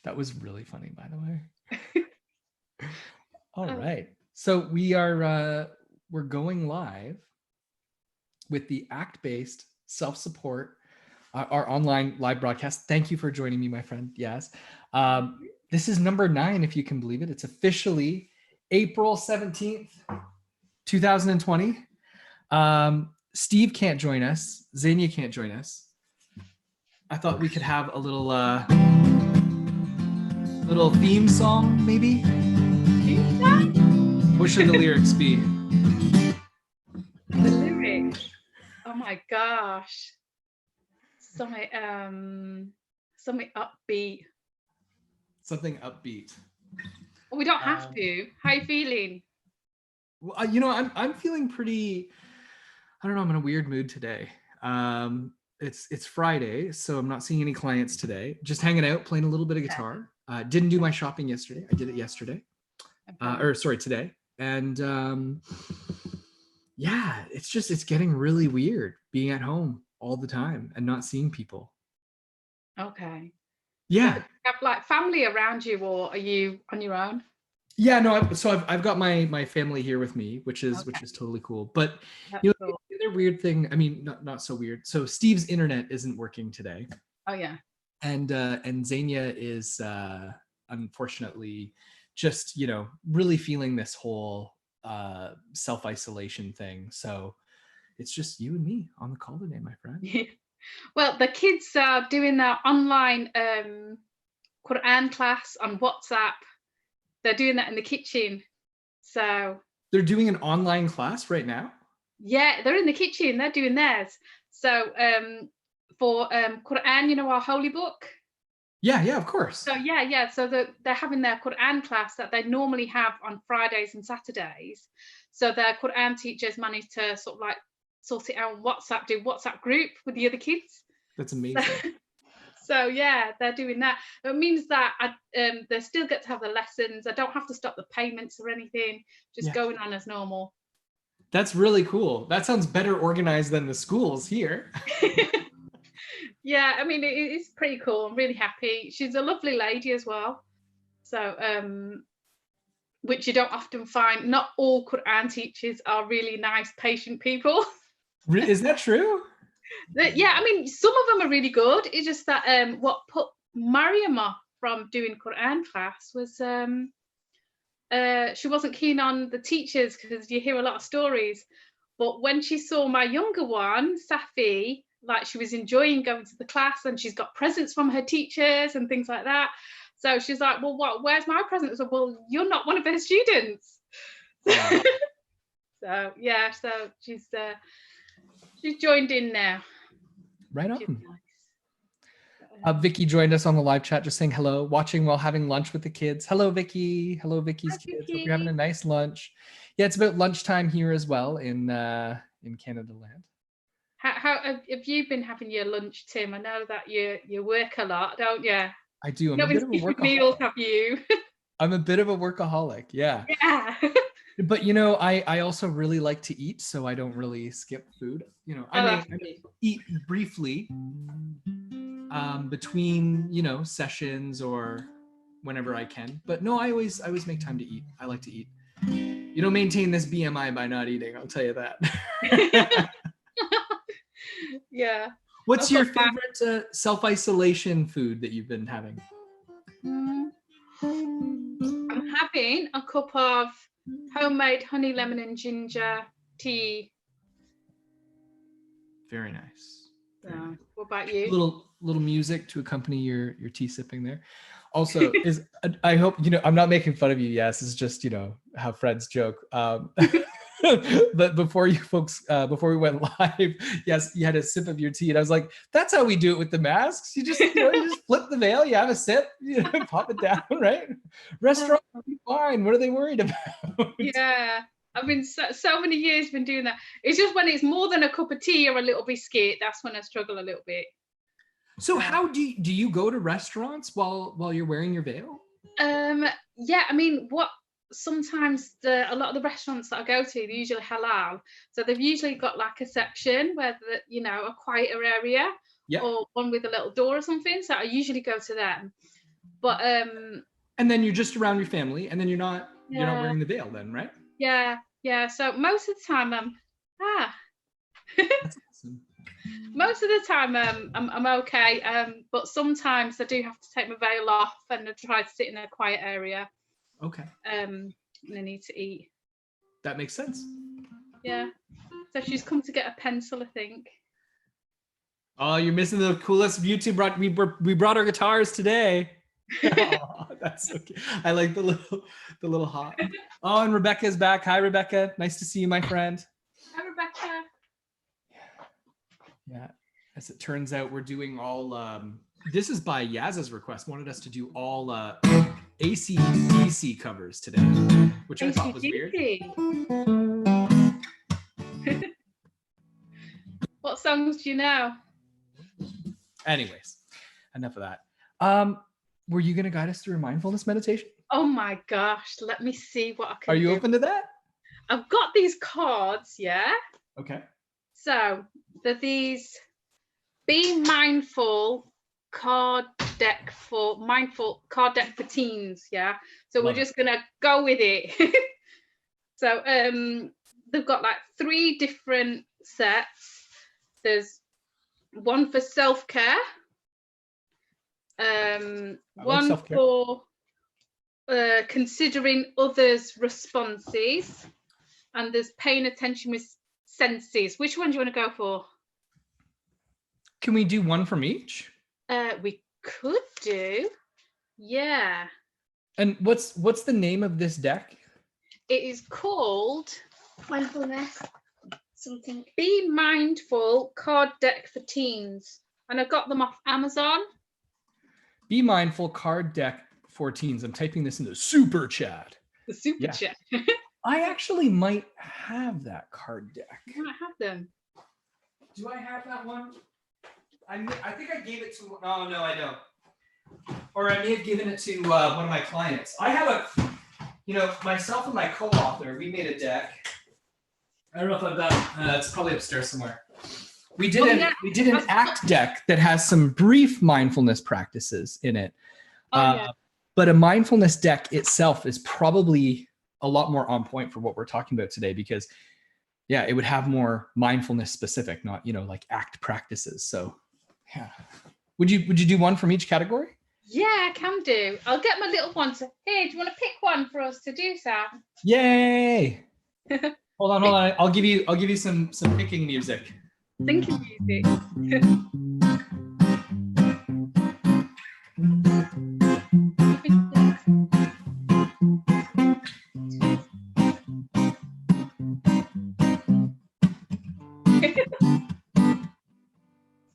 That was really funny, by the way. All Oh, right. So we're going live with the ACT-based self-support, our online live broadcast. Thank you for joining me, my friend. Yes. This is number 9, if you can believe it. It's officially April 17th, 2020. Steve can't join us. Xenia can't join us. I thought we could have a little theme song, maybe. What should the lyrics be? the lyrics. Oh my gosh. Something upbeat. Something upbeat. We don't have Um, to. How you feeling? well, I'm feeling pretty. I don't know. I'm in a weird mood today. It's Friday, so I'm not seeing any clients today. Just hanging out, playing a little bit of guitar. Didn't do my shopping yesterday. I did it yesterday. Okay. Or sorry, today. And yeah, it's getting really weird being at home all the time and not seeing people. Okay. So do Yeah. you have like family around you, or are you on your own? Yeah, no. I've got my family here with me, which Okay, is totally cool. But that's you know, cool. the other weird thing. I mean, not so weird. So Steve's internet isn't working today, Oh yeah. and Xenia is unfortunately just really feeling this whole self isolation thing. So it's just you and me on the call today, my friend. Well, the kids are doing their online Quran class on WhatsApp. They're doing that in the kitchen. So They're doing an online class right now. yeah, they're in the kitchen. They're doing theirs. So for Quran, our holy book. Yeah, yeah, of course. So yeah. So they're having their Quran class that they normally have on Fridays and Saturdays. So their Quran teachers managed to sort of like sort it out on WhatsApp, do WhatsApp group with the other kids. That's So, amazing. so yeah, they're doing that. It means that they still get to have the lessons. I don't have to stop the payments or anything. Just Yeah, going on as normal. that's really cool. That sounds better organized than the schools here. Yeah, I mean it's pretty cool. I'm really happy. She's a lovely lady as well. So which you don't often find. Not all Quran teachers are really nice, patient people. Is that true? Yeah, I mean, some of them are really good. It's just that what put Mariam off from doing Quran class was she wasn't keen on the teachers because you hear a lot of stories. But when she saw my younger one, Safi, like she was enjoying going to the class and she's got presents from her teachers and things like that. So she's like, well, where's my present? So, well, you're not one of her students. Oh, So yeah, so she's joined in now, right which is on. nice. Vicky joined us on the live chat, just saying hello, watching while having lunch with the kids. Hello, Vicky. Hello, Vicky's Hi, kids. Hope you're having a Vicky. nice lunch. Yeah, it's about lunchtime here as well in Canada land. How have you been having your lunch, Tim? I know that you work a lot, don't you? I do. I'm Not a bit been of a skipping meals, workaholic. have you? I'm a bit of a workaholic. Yeah. Yeah. But I also really like to eat, so I don't really skip food. I Oh, may that's I good. may eat briefly between sessions or whenever I can. But no, I always make time to eat. I like to eat. You don't maintain this BMI by not eating. I'll tell you that. Yeah. What's I've your got favorite self-isolation food that you've been having? mm, I'm having a cup of homemade honey, lemon, and ginger tea. Very nice. Very So, nice. what about you? Little music to accompany your tea sipping there. Also, is I hope I'm not making fun of you. Yes, it's just how friends joke. But before we went live, yes, you had a sip of your tea, and I was like, "That's how we do it with the masks. You just flip the veil, you have a sip, pop it down, right? Restaurants will be fine. What are they worried about?" Yeah. I've been so many years been doing that. It's just when it's more than a cup of tea or a little biscuit, that's when I struggle a little bit. So So how do you go to restaurants while you're wearing your veil? Um, yeah, I mean, what sometimes a lot of the restaurants that I go to, they're usually halal, so they've usually got like a section where a quieter area Yeah. or one with a little door or something. So I usually go to them. But and then you're just around your family, and then you're not yeah, wearing the veil then, right? yeah. So most of the time, That's awesome. most of the time, I'm okay. But sometimes I do have to take my veil off and I try to sit in a quiet area. Okay. And I need to eat. That makes sense. Yeah. So she's come to get a pencil, I think. Oh, you're missing the coolest. YouTube we brought our guitars today. Oh, that's so cute. I like the little hot. Oh, and Rebecca's back. Hi, Rebecca. Nice to see you, my friend. Hi, Rebecca. Yeah. As it turns out, we're doing all. This is by Yaz's request. Wanted us to do all AC/DC covers today, which I thought was weird. What songs do you know? Anyways, enough of that. Were you going to guide us through a mindfulness meditation? Oh my gosh, let me see what I can do. Are you open to that? I've got these cards, yeah? Okay. So, they're these Be Mindful card deck for teens, yeah? So we're just going to go with it. So, they've got like 3 different sets. There's one for self-care, one self-care. for considering others' responses, and there's paying attention with senses. Which one do you want to go for? Can we do one from each? We could do, yeah. And what's the name of this deck? It is called Mindfulness something. Be Mindful card deck for teens, and I got them off Amazon. Be Mindful card deck for teens. I'm typing this in the super chat. The super chat. I actually might have that card deck. You might have them. Do I have that one? I think I gave it to. Oh no, I don't. Or I may have given it to one of my clients. I have myself and my co-author. We made a deck. I don't know if I've got. It's probably upstairs somewhere. We did an ACT deck that has some brief mindfulness practices in it. But a mindfulness deck itself is probably a lot more on point for what we're talking about today, because it would have more mindfulness specific, not like ACT practices. So yeah, would you do one from each category? Yeah, I can do. I'll get my little one to. Hey, do you want to pick one for us to do, Sam? Yay! Hold on. I'll give you some picking music. Thinking music.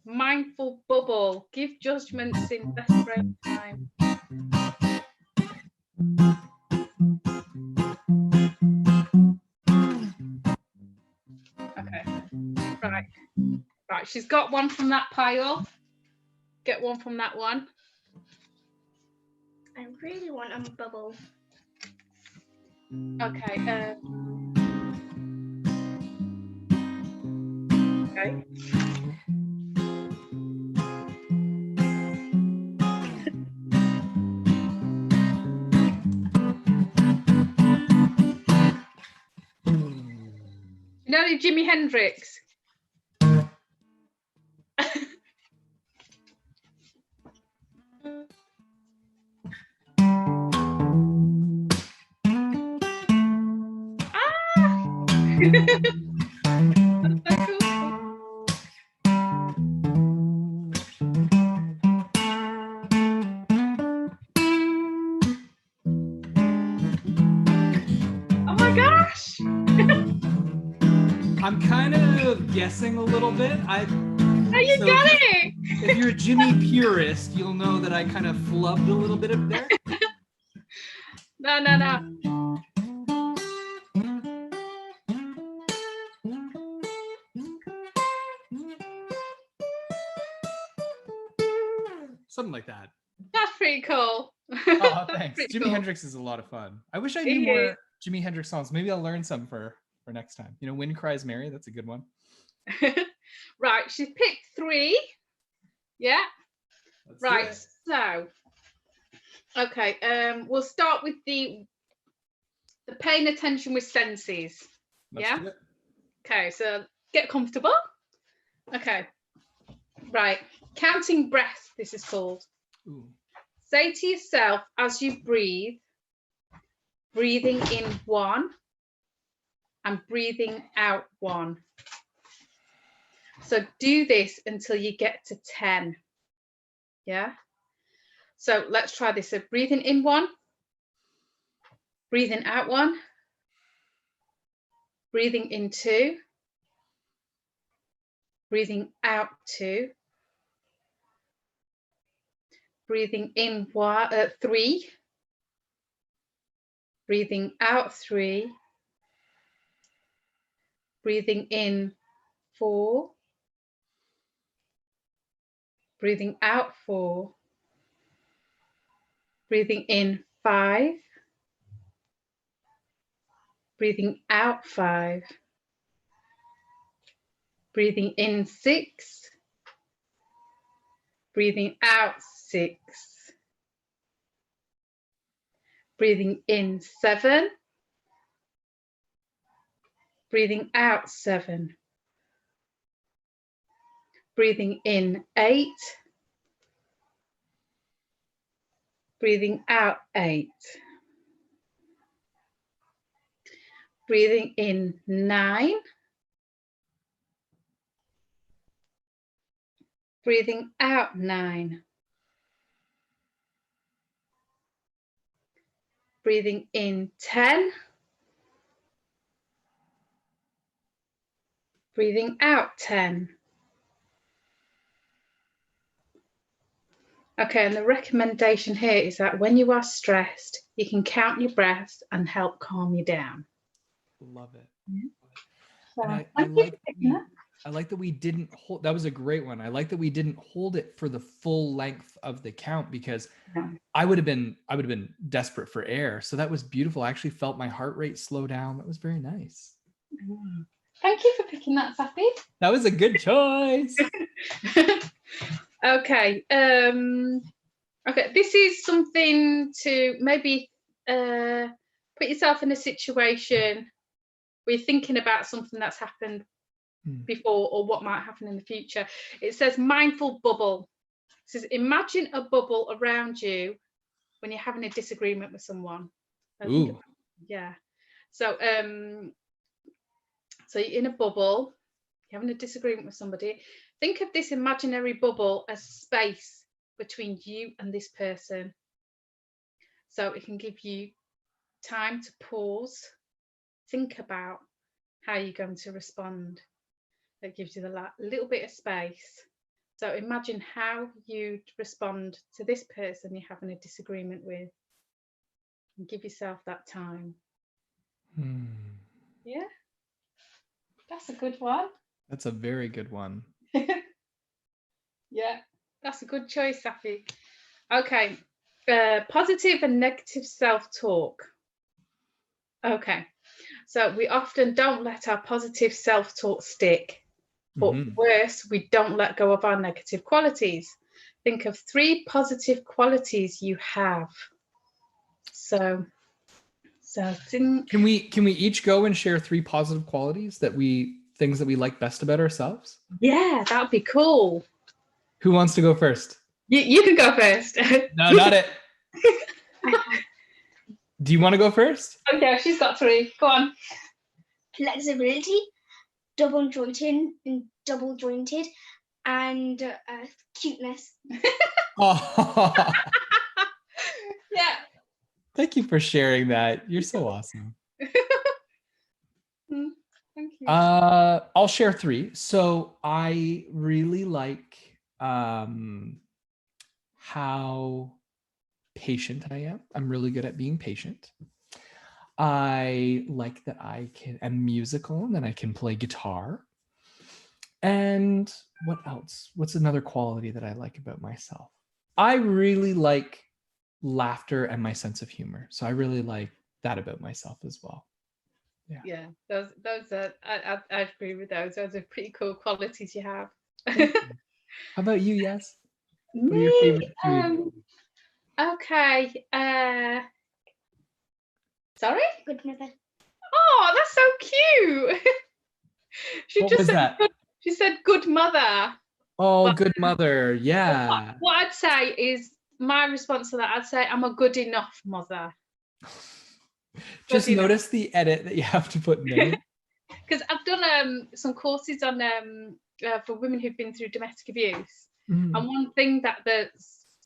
Mindful bubble. Give judgments in best brain time. Okay. Right. She's got one from that pile. Get one from that one. I really want a bubble. Okay. Okay. You know Jimi Hendrix? Oh my gosh! I'm kind of guessing a little bit. Oh, you got it! If you're a Jimmy purist, you'll know that I kind of flubbed a little bit of there. No. Something like that. That's pretty cool. Oh, thanks. Jimi cool. Hendrix is a lot of fun. I wish I knew more Jimi Hendrix songs. Maybe I'll learn some for next time. Wind Cries Mary. That's a good one. Right. She's picked 3. Yeah. Let's right. So Okay, we'll start with the paying attention with senses. Let's Yeah. do it. Okay, so get comfortable. Okay, right. Counting breath, this is called. Ooh. Say to yourself as you breathe, breathing in 1 and breathing out 1. So do this until you get to 10. Yeah. So let's try this. So breathing in 1, breathing out 1, breathing in 2, breathing out 2, breathing in 3, breathing out 3, breathing in 4, breathing out 4, breathing in 5, breathing out 5, breathing in 6, breathing out 6, breathing in 7, breathing out 7, breathing in 8, breathing out 8, breathing in 9, breathing out 9, breathing in 10, breathing out 10. Okay, and the recommendation here is that when you are stressed, you can count your breaths and help calm you down. Love it. Yeah. And So, I like that we didn't hold, that was a great one. I like that we didn't hold it for the full length of the count, because Yeah. I would have been desperate for air. So that was beautiful. I actually felt my heart rate slow down. That was very nice. Thank you for picking that, Safi. That was a good choice. Okay. Okay, this is something to maybe put yourself in a situation where you're thinking about something that's happened before or what might happen in the future. It says mindful bubble. It says imagine a bubble around you when you're having a disagreement with someone. Ooh. Yeah. So so you're in a bubble, you're having a disagreement with somebody. Think of this imaginary bubble as space between you and this person. So it can give you time to pause, think about how you're going to respond. It gives you the little bit of space. So imagine how you'd respond to this person you're having a disagreement with, and give yourself that time. Yeah, that's a good one. That's a very good one. Yeah, that's a good choice, Safi. Okay, positive and negative self-talk. Okay, so we often don't let our positive self-talk stick, but worse, we don't let go of our negative qualities. Think of 3 positive qualities you have. So think. Can we each go and share 3 positive qualities things that we like best about ourselves? Yeah, that would be cool. Who wants to go first? You can go first. No, not it. Do you want to go first? Okay, she's got 3. Go on. Flexibility, double jointed, and cuteness. Oh. Yeah. Thank you for sharing that. You're so awesome. Thank you. I'll share 3. So I really like how patient I am. I'm really good at being patient. I like that am musical and that I can play guitar. And what else? What's another quality that I like about myself? I really like laughter and my sense of humor. So I really like that about myself as well. Yeah, those are, I agree with those. Those are pretty cool qualities you have. How about you, Yes? What are your Me, favorite 3? Okay. Sorry? Good mother. Oh, that's so cute. She What just was said that? good, she said good mother. Oh, But good mother. Yeah. what I'd say is my response to that, I'd say I'm a good enough mother. Just Good enough. notice the edit that you have to put in there. Because I've done some courses on for women who've been through domestic abuse. Mm. And one thing that they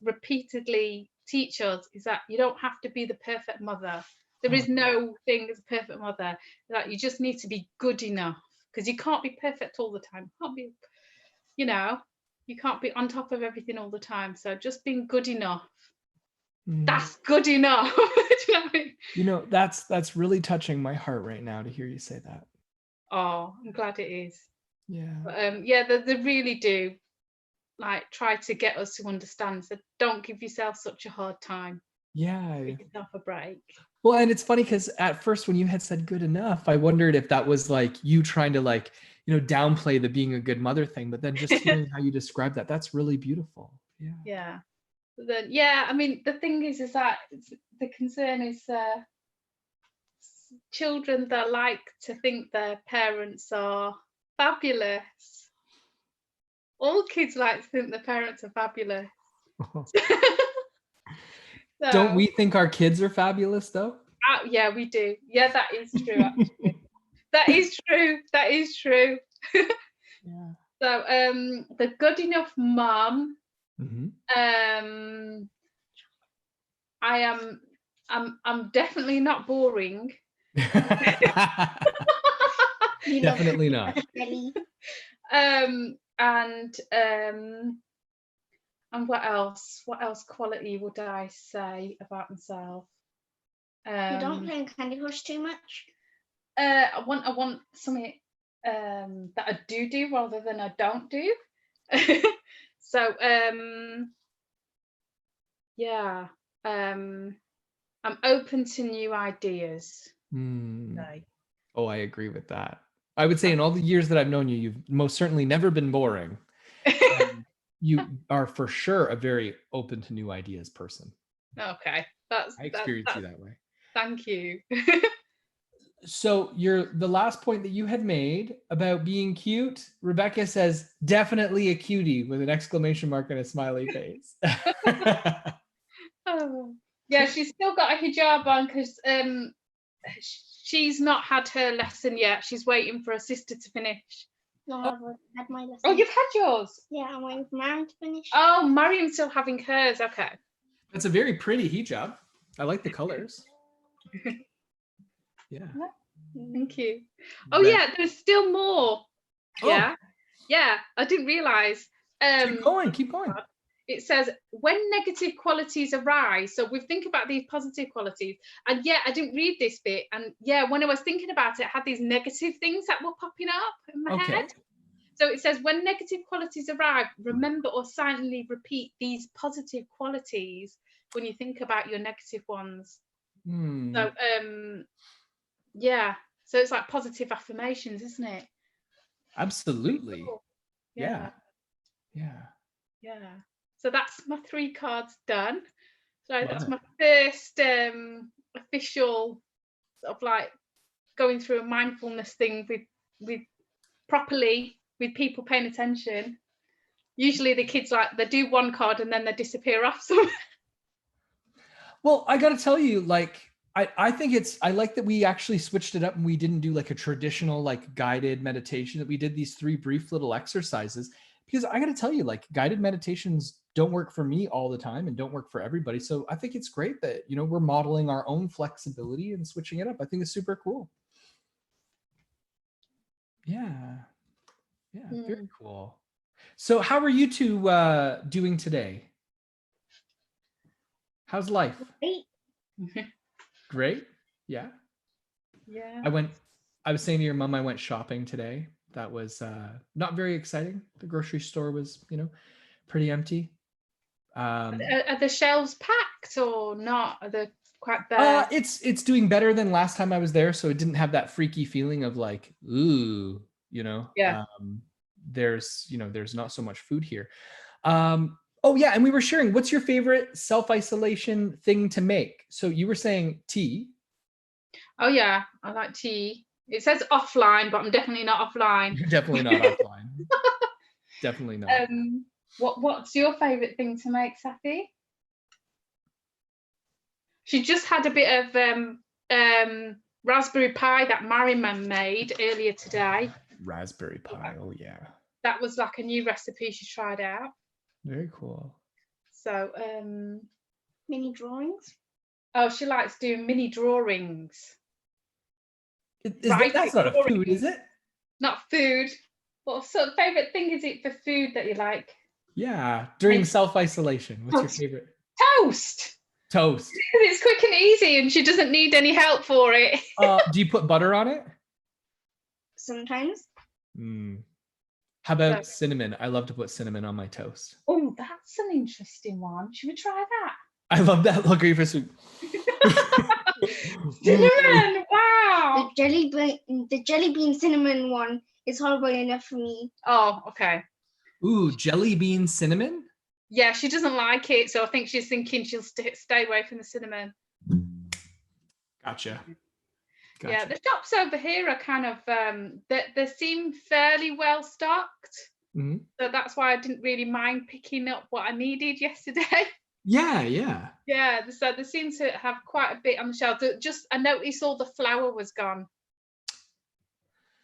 repeatedly teach us is that you don't have to be the perfect mother. There is no thing as a perfect mother. That you just need to be good enough, because you can't be perfect all the time. You can't be, you can't be on top of everything all the time. So just being good enough. That's good enough. Do you know what I mean? You know, that's really touching my heart right now to hear you say that. Oh, I'm glad it is. Yeah. But they really do like try to get us to understand. So don't give yourself such a hard time. Yeah. Give yourself a break. Well, and it's funny because at first when you had said good enough, I wondered if that was like you trying to like, downplay the being a good mother thing, but then just hearing how you describe that, that's really beautiful. Yeah. Yeah. But then, yeah, I mean, the thing is that the concern is children that like to think their parents are fabulous. All kids like to think their parents are fabulous. Don't So, we think our kids are fabulous though? yeah, we do. Yeah, that is true, actually. That is true. That is true. Yeah. So, the good enough mum. Mhm. I'm definitely not boring. You love Definitely not. Really. And what else? What else quality would I say about myself? You don't play in Candy Crush too much. I want something that I do rather than I don't do. So yeah, I'm open to new ideas. So. Oh, I agree with that. I would say in all the years that I've known you, you've most certainly never been boring. And you are for sure a very open to new ideas person. Okay, I experience you that way. Thank you. So the last point that you had made about being cute, Rebecca says definitely a cutie with an exclamation mark and a smiley face. Oh. Yeah, she's still got a hijab on because she's not had her lesson yet. She's waiting for her sister to finish. No, I've had my lesson. Oh, you've had yours? Yeah, I'm waiting for Marion to finish. Oh, Mariam's still having hers. Okay. That's a very pretty hijab. I like the colors. Yeah. Thank you. Oh, yeah, there's still more. Yeah. Oh. Yeah, I didn't realize. Keep going. It says when negative qualities arise. So we think about these positive qualities, and yeah, I didn't read this bit, and yeah, when I was thinking about it, I had these negative things that were popping up in my head. So it says when negative qualities arrive, remember or silently repeat these positive qualities when you think about your negative ones. So yeah, so it's like positive affirmations, isn't it? Absolutely. Cool. Yeah. So that's my 3 cards done. So Love that's it. my first official sort of like going through a mindfulness thing with properly with people paying attention. Usually the kids they do one card and then they disappear off somewhere. Well, I got to tell you, like, I think I like that we actually switched it up and we didn't do like a traditional like guided meditation, that we did these 3 brief little exercises, because I got to tell you, like, guided meditations don't work for me all the time and don't work for everybody. So I think it's great that, we're modeling our own flexibility and switching it up. I think it's super cool. Yeah. Very cool. So how are you two doing today? How's life? Great. Yeah. I was saying to your mom, I went shopping today. That was not very exciting. The grocery store was, pretty empty. Are the shelves packed or not? Are they quite bare? It's doing better than last time I was there, so it didn't have that freaky feeling of like, ooh, Yeah. there's not so much food here. Oh yeah, and we were sharing, what's your favorite self-isolation thing to make? So you were saying tea. Oh yeah, I like tea. It says offline, but I'm definitely not offline. You're definitely not offline. Definitely not. What's your favorite thing to make, Safi? She just had a bit of raspberry pie that Mariam made earlier today. Raspberry pie. Oh yeah. That was like a new recipe she tried out. Very cool. So Mini drawings. oh, she likes doing mini drawings. That's not a food, is it? Not food. What sort of favorite thing is it for food that you like? Yeah, during self-isolation, what's your favorite? Toast. Toast. It's quick and easy, and she doesn't need any help for it. Do you put butter on it? Sometimes. How about cinnamon? I love to put cinnamon on my toast. Oh, that's an interesting one. Should we try that? I love that look. Are you for soup? Cinnamon! Wow. The jelly bean cinnamon one is horrible enough for me. Oh, okay. Ooh, jelly bean cinnamon? Yeah, she doesn't like it, so I think she's thinking she'll stay away from the cinnamon. Gotcha. Yeah, the shops over here are kind of they seem fairly well stocked. So that's why I didn't really mind picking up what I needed yesterday. Yeah. So they seem to have quite a bit on the shelf. I noticed all the flour was gone.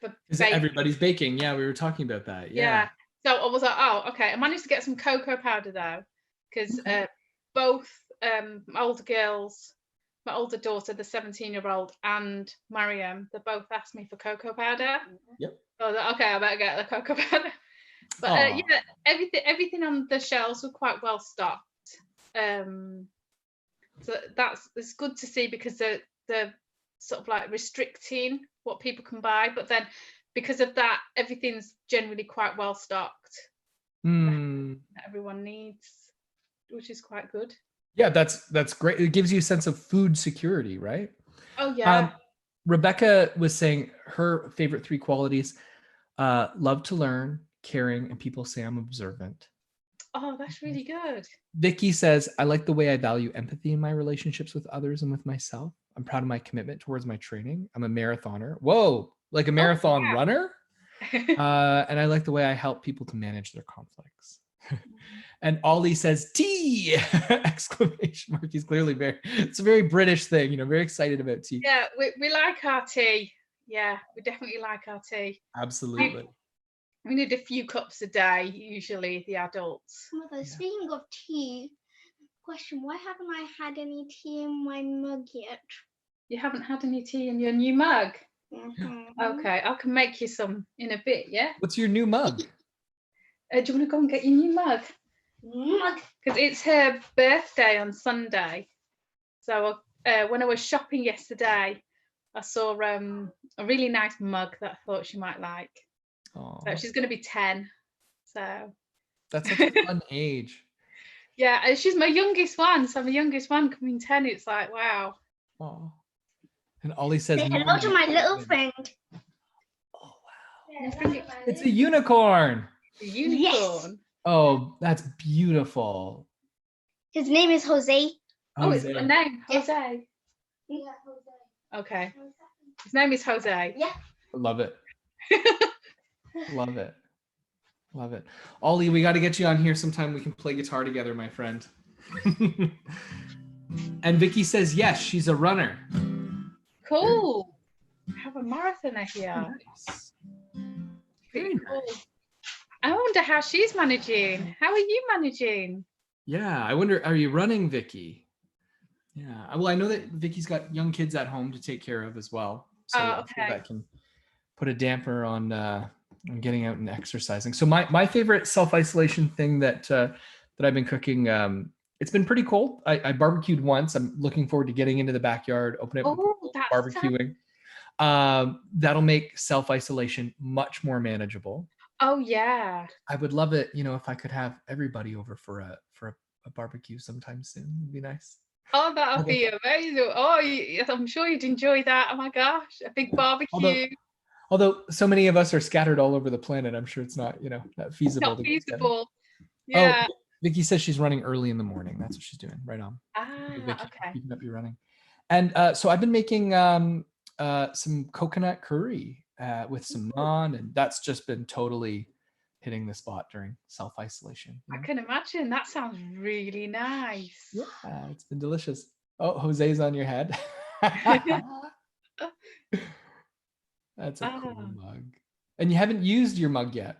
Because everybody's baking. Yeah, we were talking about that. Yeah. So I was like, oh, okay. I managed to get some cocoa powder though, because both my older girls, my older daughter, the 17-year-old, and Mariam, they both asked me for cocoa powder. Yep. So I was like, okay, I better get the cocoa powder. But everything on the shelves were quite well stocked. So it's good to see, because they're sort of like restricting what people can buy, but then because of that, everything's generally quite well stocked. That everyone needs, which is quite good. Yeah, that's great. It gives you a sense of food security, right? Oh yeah. Rebecca was saying her favorite 3 qualities: love to learn, caring, and people say I'm observant. Oh, that's really good. Vicky says, I like the way I value empathy in my relationships with others and with myself. I'm proud of my commitment towards my training. I'm a marathoner. Whoa, like a marathon runner? And I like the way I help people to manage their conflicts. And Ollie says, tea! Exclamation mark. He's clearly it's a very British thing, very excited about tea. Yeah, we like our tea. Yeah, we definitely like our tea. Absolutely. We need a few cups a day, usually, the adults. Mother, speaking of tea, question, why haven't I had any tea in my mug yet? You haven't had any tea in your new mug? Okay, I can make you some in a bit, yeah? What's your new mug? Do you want to go and get your new mug? Because it's her birthday on Sunday. So when I was shopping yesterday, I saw a really nice mug that I thought she might like. So she's going to be 10. So that's such a fun age. Yeah, and she's my youngest one. So my youngest one coming 10. It's like, wow. Oh. And Ollie says, say hello to my little friend. Oh wow! It's a unicorn. A unicorn. Yes. Oh, that's beautiful. His name is Jose. Oh, it's a name, Jose. Yeah, Jose. Okay. His name is Jose. Yeah. Love it. Love it. Love it. Ollie, we got to get you on here sometime. We can play guitar together, my friend. And Vicky says, yes, she's a runner. Cool. I have a marathoner here. Nice. Very cool. Nice. I wonder how she's managing. How are you managing? Yeah, I wonder, are you running, Vicky? Yeah. Well, I know that Vicky's got young kids at home to take care of as well. So I'm sure that can put a damper on getting out and exercising. So my favorite self-isolation thing that I've been cooking, it's been pretty cold. I barbecued once. I'm looking forward to getting into the backyard, open up barbecuing. That'll make self-isolation much more manageable. Oh yeah. I would love it, if I could have everybody over for a barbecue sometime soon. It'd be nice. Oh, that would be amazing. Oh, I'm sure you'd enjoy that. Oh my gosh, a big barbecue. Although so many of us are scattered all over the planet, I'm sure it's not, not feasible. Not feasible. Yeah. Vicky says she's running early in the morning. That's what she's doing. Right on. Vicky, Okay. keeping up your running. And so I've been making some coconut curry with some naan, and that's just been totally hitting the spot during self-isolation. I can imagine. That sounds really nice. Yeah, it's been delicious. Oh, Jose's on your head. That's a cool mug. And you haven't used your mug yet?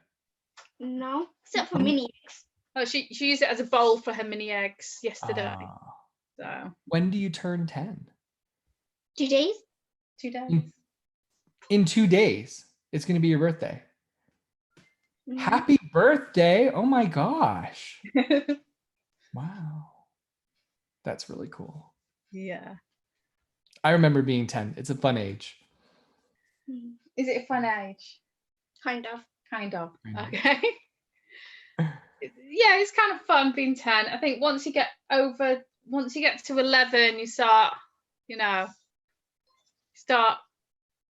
No, except for mini eggs. Oh, she used it as a bowl for her mini eggs yesterday. So when do you turn 10? 2 days. 2 days. In 2 days, it's going to be your birthday. Mm-hmm. Happy birthday. Oh my gosh. Wow. That's really cool. Yeah. I remember being 10. It's a fun age. Is it a fun age? Kind of. Okay. Yeah, it's kind of fun being 10. I think once you get to 11, you start.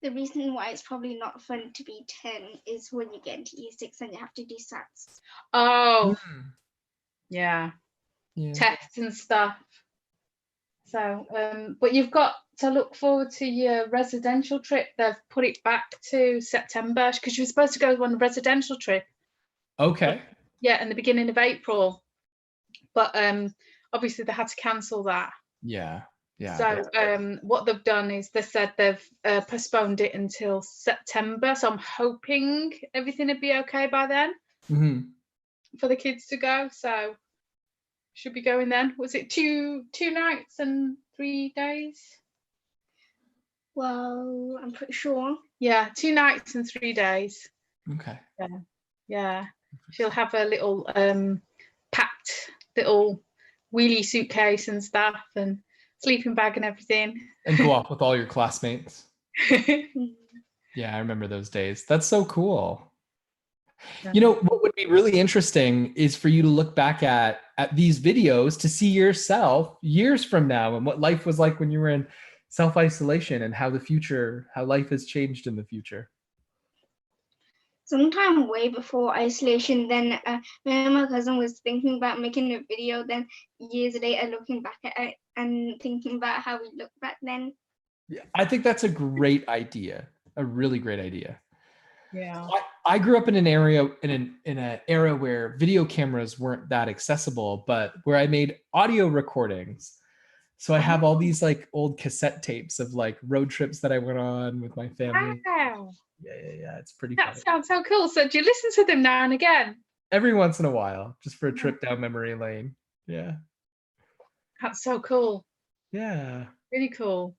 The reason why it's probably not fun to be 10 is when you get into year 6 and you have to do SATs. Oh, yeah. Tests and stuff. So, but you've got to look forward to your residential trip. They've put it back to September because you were supposed to go on a residential trip. Okay. Yeah, in the beginning of April, but obviously they had to cancel that. Yeah. So what they've done is they said they've postponed it until September. So I'm hoping everything will be okay by then for the kids to go. So should be going then. Was it two nights and 3 days? Well, I'm pretty sure. Yeah, 2 nights and 3 days. Okay. Yeah. She'll have a little packed little wheelie suitcase and stuff and sleeping bag and everything. And go off with all your classmates. Yeah, I remember those days. That's so cool. You know, what would be really interesting is for you to look back at these videos to see yourself years from now and what life was like when you were in self-isolation and how life has changed in the future. Sometime way before isolation, then me and my cousin was thinking about making a video, then years later looking back at it and thinking about how we looked back then. Yeah, I think that's a great idea. A really great idea. Yeah. I grew up in an area in an era where video cameras weren't that accessible, but where I made audio recordings. So I have all these like old cassette tapes of like road trips that I went on with my family. Wow. Yeah. It's pretty That funny. sounds so cool. So do you listen to them now and again? Every once in a while, just for a trip down memory lane. Yeah. That's so cool. Yeah. Really cool.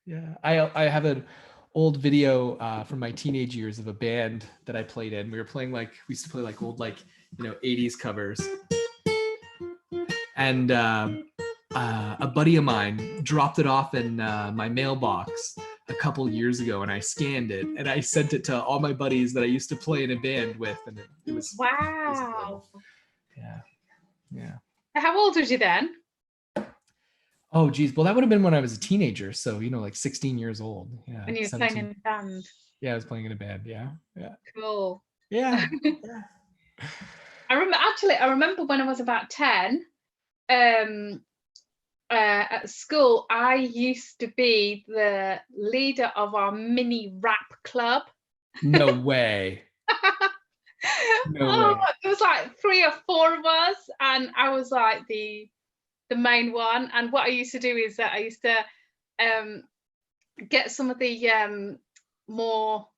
Yeah. I have an old video from my teenage years of a band that I played in. We used to play like old 80s covers. And a buddy of mine dropped it off in my mailbox a couple years ago, and I scanned it and I sent it to all my buddies that I used to play in a band with, and it was wow. Yeah. How old was you then? Oh geez, well that would have been when I was a teenager, so like 16 years old. Yeah. When you were 17. playing in a band. Yeah, I was playing in a band. Yeah. Cool. Yeah. I remember when I was about 10. At school, I used to be the leader of our mini rap club. No way. No way. There was like 3 or 4 of us, and I was like the main one. And what I used to do is that I used to get some of the more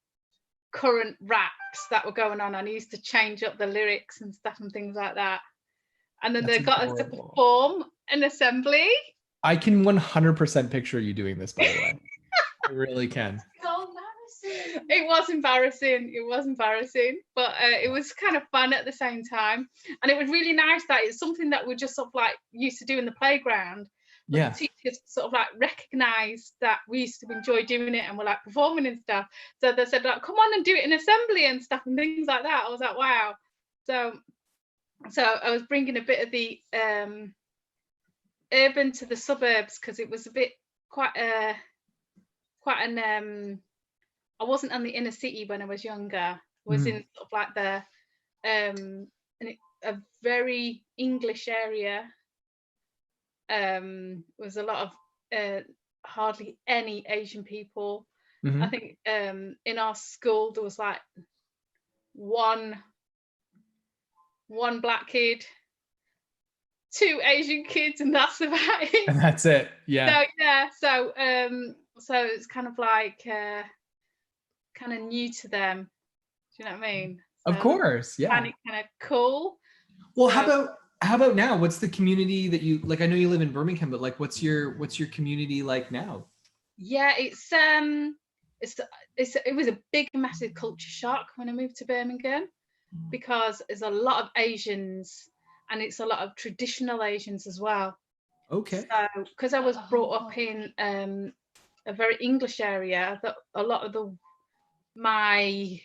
current raps that were going on, and I used to change up the lyrics and stuff and things like that. And then they got us to perform an assembly. I can 100% picture you doing this, by the way. I really can. So embarrassing. It was embarrassing, but it was kind of fun at the same time. And it was really nice that it's something that we just sort of like used to do in the playground. But yeah. the teachers sort of like recognised that we used to enjoy doing it and we're like performing and stuff. So they said like, come on and do it in assembly and stuff and things like that. I was like, wow. So I was bringing a bit of the urban to the suburbs, because it was a bit quite an I wasn't on the inner city when I was younger. I was in sort of like the a very English area. Was a lot of hardly any Asian people. I think in our school there was like one black kid, 2 Asian kids, and that's about it. And that's it. Yeah. So yeah, so it's kind of like kind of new to them. Do you know what I mean? Of course, yeah. Kind of cool. Well, how about now? What's the community that you like? I know you live in Birmingham, but like, what's your community like now? Yeah, it was a big, massive culture shock when I moved to Birmingham, because there's a lot of Asians, and it's a lot of traditional Asians as well. Okay. So, because I was brought up in a very English area, that a lot of my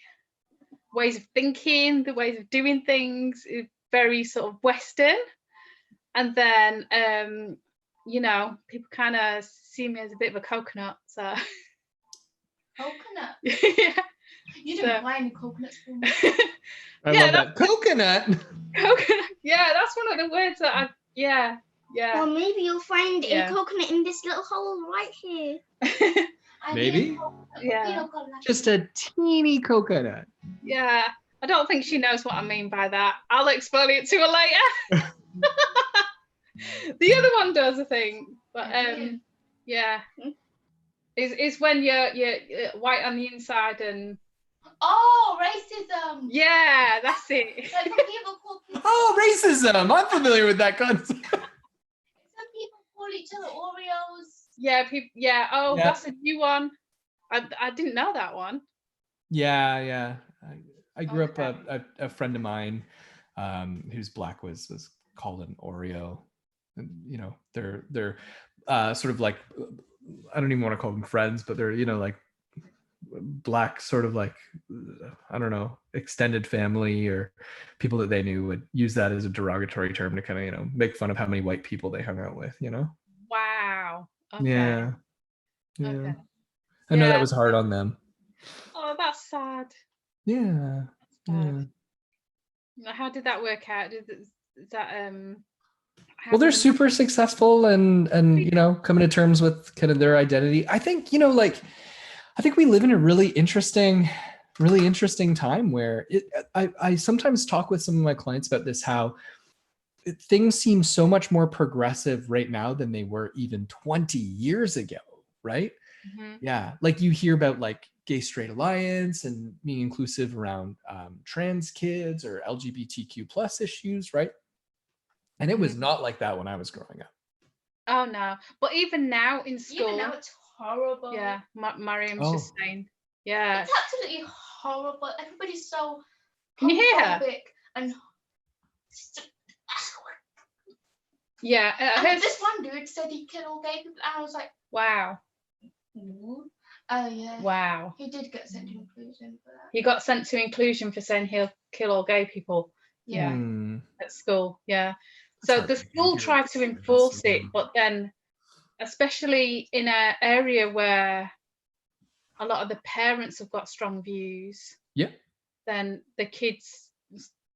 ways of thinking, the ways of doing things, is very sort of Western. And then you know, people kind of see me as a bit of a coconut. So Coconut? yeah. You didn't buy any coconuts for me. I love that. Coconut. Coconut. Yeah, that's one of the words that yeah. Or maybe you'll find a coconut in this little hole right here. Maybe. Yeah. Just a teeny coconut. Yeah. I don't think she knows what I mean by that. I'll explain it to her later. The other one does, I think. But yeah. Is when you're white on the inside and racism. Yeah, that's it. Like when people call people, racism. I'm familiar with that concept. some people call each other Oreos. Yeah, people. Yeah. Oh, that's a new one. I didn't know that one. Yeah. I grew up. A friend of mine, who's black, was called an Oreo. And, you know, they're sort of like, I don't even want to call them friends, but they're, you know, like black sort of like, I don't know, extended family or people that they knew would use that as a derogatory term to kind of, you know, make fun of how many white people they hung out with, you know? Wow. Okay. Yeah. Okay. I know that was hard on them. Oh, that's sad. Yeah. Sad. Yeah. How did that work out? Is that well, they're super successful and you know, coming to terms with kind of their identity. I think, you know, like, I think we live in a really interesting time where I sometimes talk with some of my clients about this, how things seem so much more progressive right now than they were even 20 years ago, right? Mm-hmm. Yeah, like you hear about like gay straight alliance and being inclusive around trans kids or LGBTQ plus issues, right? And it was not like that when I was growing up. Oh no, but even now in school, even now it's horrible. Yeah, Mariam's just saying. Yeah, it's absolutely horrible. Everybody's so. Can you hear her? And yeah, this one dude said he killed all gay people, and I was like, wow. Oh yeah. Wow. He did get sent to inclusion for that. He got sent to inclusion for saying he'll kill all gay people. Yeah. At school. Yeah. So the school tried to enforce it, but then, especially in an area where a lot of the parents have got strong views, then the kids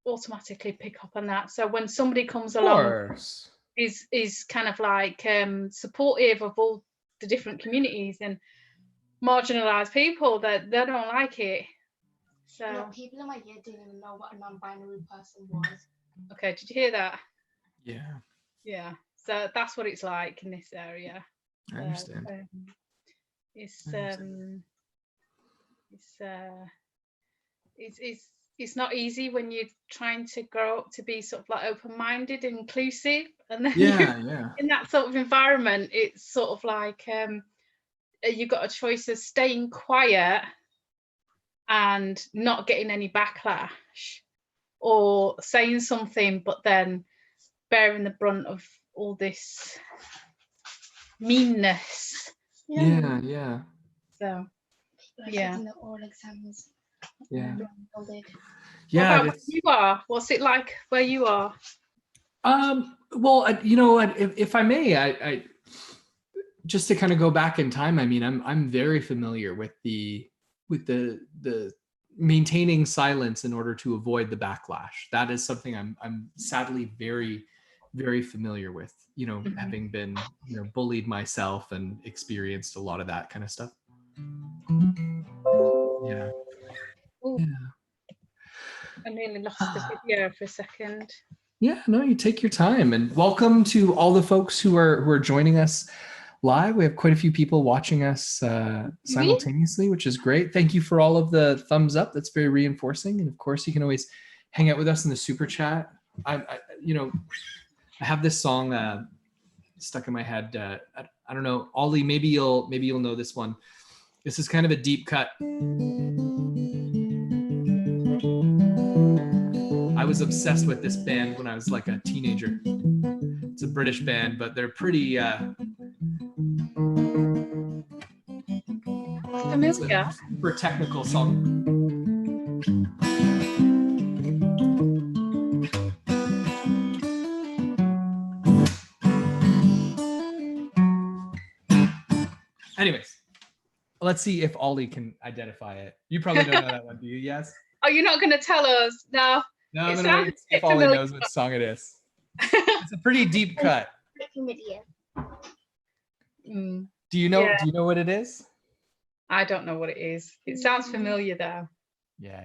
automatically pick up on that. So when somebody comes along, is kind of like supportive of all the different communities and marginalized people, that they don't like it. So people in my year didn't even know what a non-binary person was. Okay, did you hear that? Yeah. So that's what it's like in this area. I understand. It's not easy when you're trying to grow up to be sort of like open-minded and inclusive, and then in that sort of environment, it's sort of like you've got a choice of staying quiet and not getting any backlash, or saying something but then bearing the brunt of all this meanness. Yeah. So the oral exams. Yeah. What about where you are? What's it like where you are? Well, you know, if I may, I just to kind of go back in time, I mean, I'm very familiar with the maintaining silence in order to avoid the backlash. That is something I'm sadly very, very familiar with, having been, bullied myself and experienced a lot of that kind of stuff. Yeah. Ooh. Yeah. I nearly lost the video for a second. Yeah, no, you take your time. And welcome to all the folks who are joining us live. We have quite a few people watching us simultaneously, which is great. Thank you for all of the thumbs up. That's very reinforcing. And of course, you can always hang out with us in the super chat. I have this song stuck in my head. I don't know, Ollie. Maybe you'll know this one. This is kind of a deep cut. I was obsessed with this band when I was like a teenager. It's a British band, but they're pretty familiar. Super technical song. Anyways, let's see if Ollie can identify it. You probably don't know that one, do you? Yes? Oh, you're not going to tell us? No. No, I'm going to wait and see if Ollie knows what song it is. It's a pretty deep cut. Do you know what it is? I don't know what it is. It sounds familiar though. Yeah.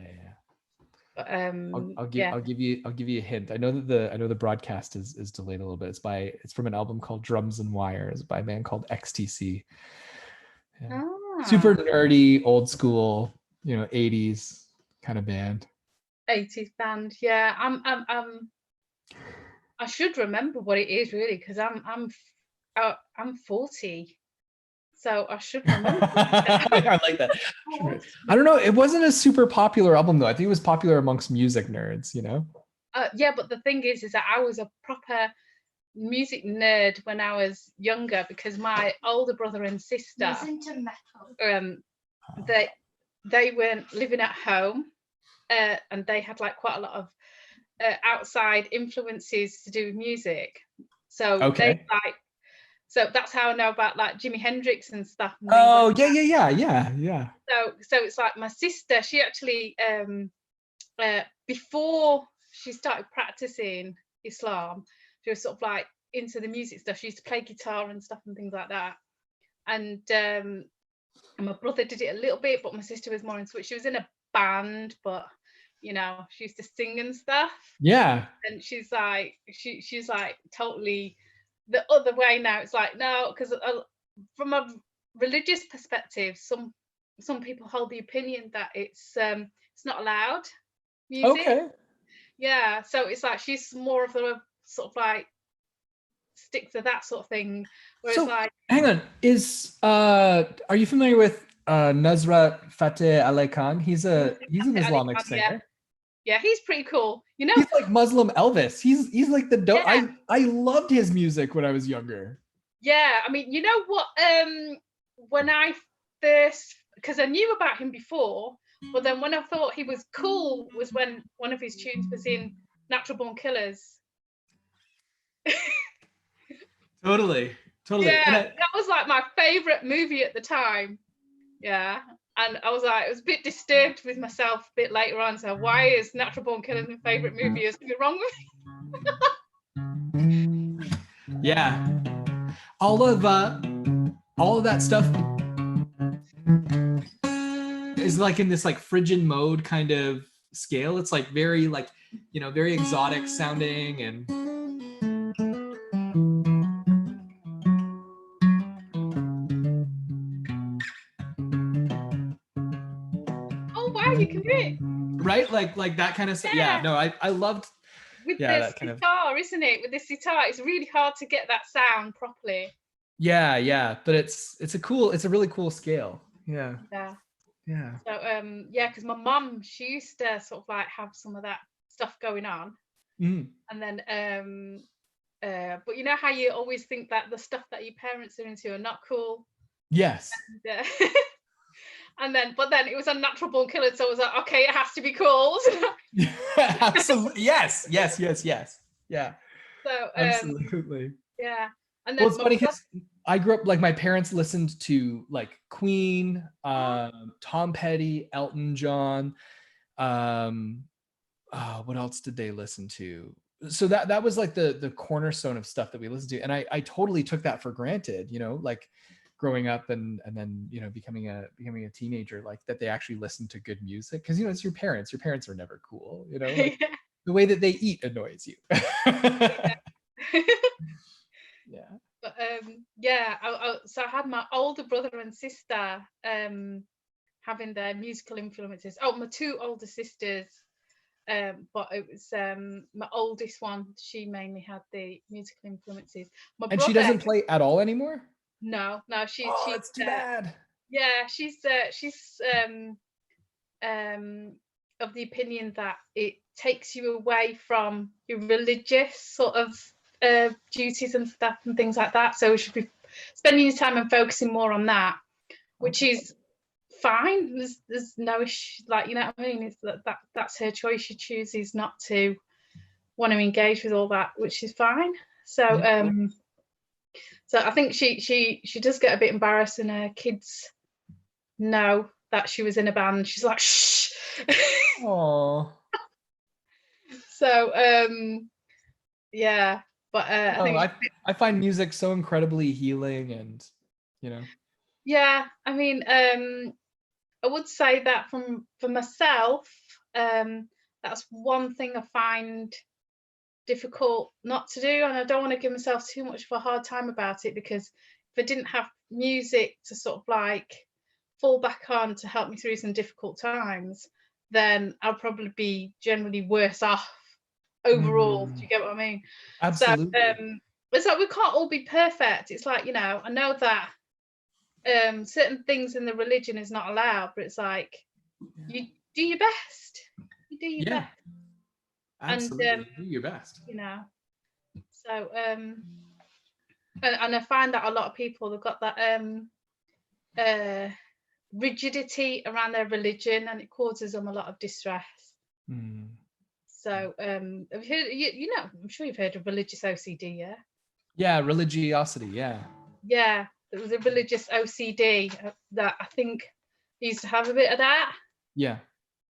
But, I'll give you a hint. I know the broadcast is delayed a little bit. It's from an album called Drums and Wires by a band called XTC. Yeah. Super nerdy, old school, 80s kind of band. 80s band. Yeah, I should remember what it is really, because I'm 40. So I should remember. I like that. I don't know. It wasn't a super popular album though. I think it was popular amongst music nerds, Yeah, but the thing is that I was a proper music nerd when I was younger, because my older brother and sister, Listen to metal. they weren't living at home, and they had like quite a lot of outside influences to do with music. So okay. So that's how I know about like Jimi Hendrix and stuff. And oh, like yeah. So it's like my sister, she actually, before she started practicing Islam, she was sort of like into the music stuff. She used to play guitar and stuff and things like that. And my brother did it a little bit, but my sister was more into it. She was in a band, but she used to sing and stuff. Yeah. And she's like totally the other way now. It's like, no, because from a religious perspective, some people hold the opinion that it's not allowed music. Okay. Yeah, so it's like she's more of the sort of like stick to that sort of thing. Whereas so, hang on, are you familiar with Nusrat Fateh Ali Khan? He's an Islamic singer. Yeah, he's pretty cool. He's like Muslim Elvis. He's like the dope. Yeah. I loved his music when I was younger. Yeah, I mean, you know what? When I first, because I knew about him before, but then when I thought he was cool was when one of his tunes was in Natural Born Killers. Totally. Yeah, that was like my favorite movie at the time. Yeah. And I was like, I was a bit disturbed with myself a bit later on. So why is Natural Born Killers my favorite movie? Is something wrong with me? Yeah. All of that stuff is like in this like Phrygian mode kind of scale. It's like very like, very exotic sounding and you can do it. Right? Like that kind of stuff. Yeah, no, I loved with this guitar, isn't it? With this guitar, it's really hard to get that sound properly. Yeah. But it's a really cool scale. Yeah. So because my mum, she used to sort of like have some of that stuff going on. And then but you know how you always think that the stuff that your parents are into are not cool? Yes. And but then it was Unnatural Born Killers, so I was like, okay, it has to be called. Absolutely. Yes. Yeah. So absolutely. Yeah. And then it's funny because I grew up like my parents listened to like Queen, Tom Petty, Elton John, What else did they listen to? So that was like the cornerstone of stuff that we listened to, and I totally took that for granted, like growing up and then becoming a teenager, like that they actually listened to good music, because it's your parents. Your parents are never cool, like Yeah. the way that they eat annoys you. Yeah. But yeah, so I had my older brother and sister having their musical influences. Oh, my two older sisters, but it was my oldest one. She mainly had the musical influences. My And she brother, doesn't play at all anymore? no, she's Oh, that's too bad. yeah, she's of the opinion that it takes you away from your religious sort of duties and stuff and things like that. So we should be spending your time and focusing more on that, which is fine. There's no issue, like, what I mean? It's that's her choice. She chooses not to want to engage with all that, which is fine. So so I think she does get a bit embarrassed, and her kids know that she was in a band. She's like, shh. Oh. So yeah, but I think I find music so incredibly healing, and yeah, I mean, I would say that for myself, that's one thing I find difficult not to do, and I don't want to give myself too much of a hard time about it, because if I didn't have music to sort of like fall back on to help me through some difficult times, then I'll probably be generally worse off overall. Do you get what I mean? Absolutely. So it's like we can't all be perfect. It's like, I know that certain things in the religion is not allowed, but it's like you do your best. You do your best. Absolutely. And do your best. So and I find that a lot of people, they've got that rigidity around their religion, and it causes them a lot of distress. So have you heard, I'm sure you've heard of religious OCD, yeah? Yeah, religiosity, yeah. Yeah, there was a religious OCD that I think used to have a bit of that. Yeah.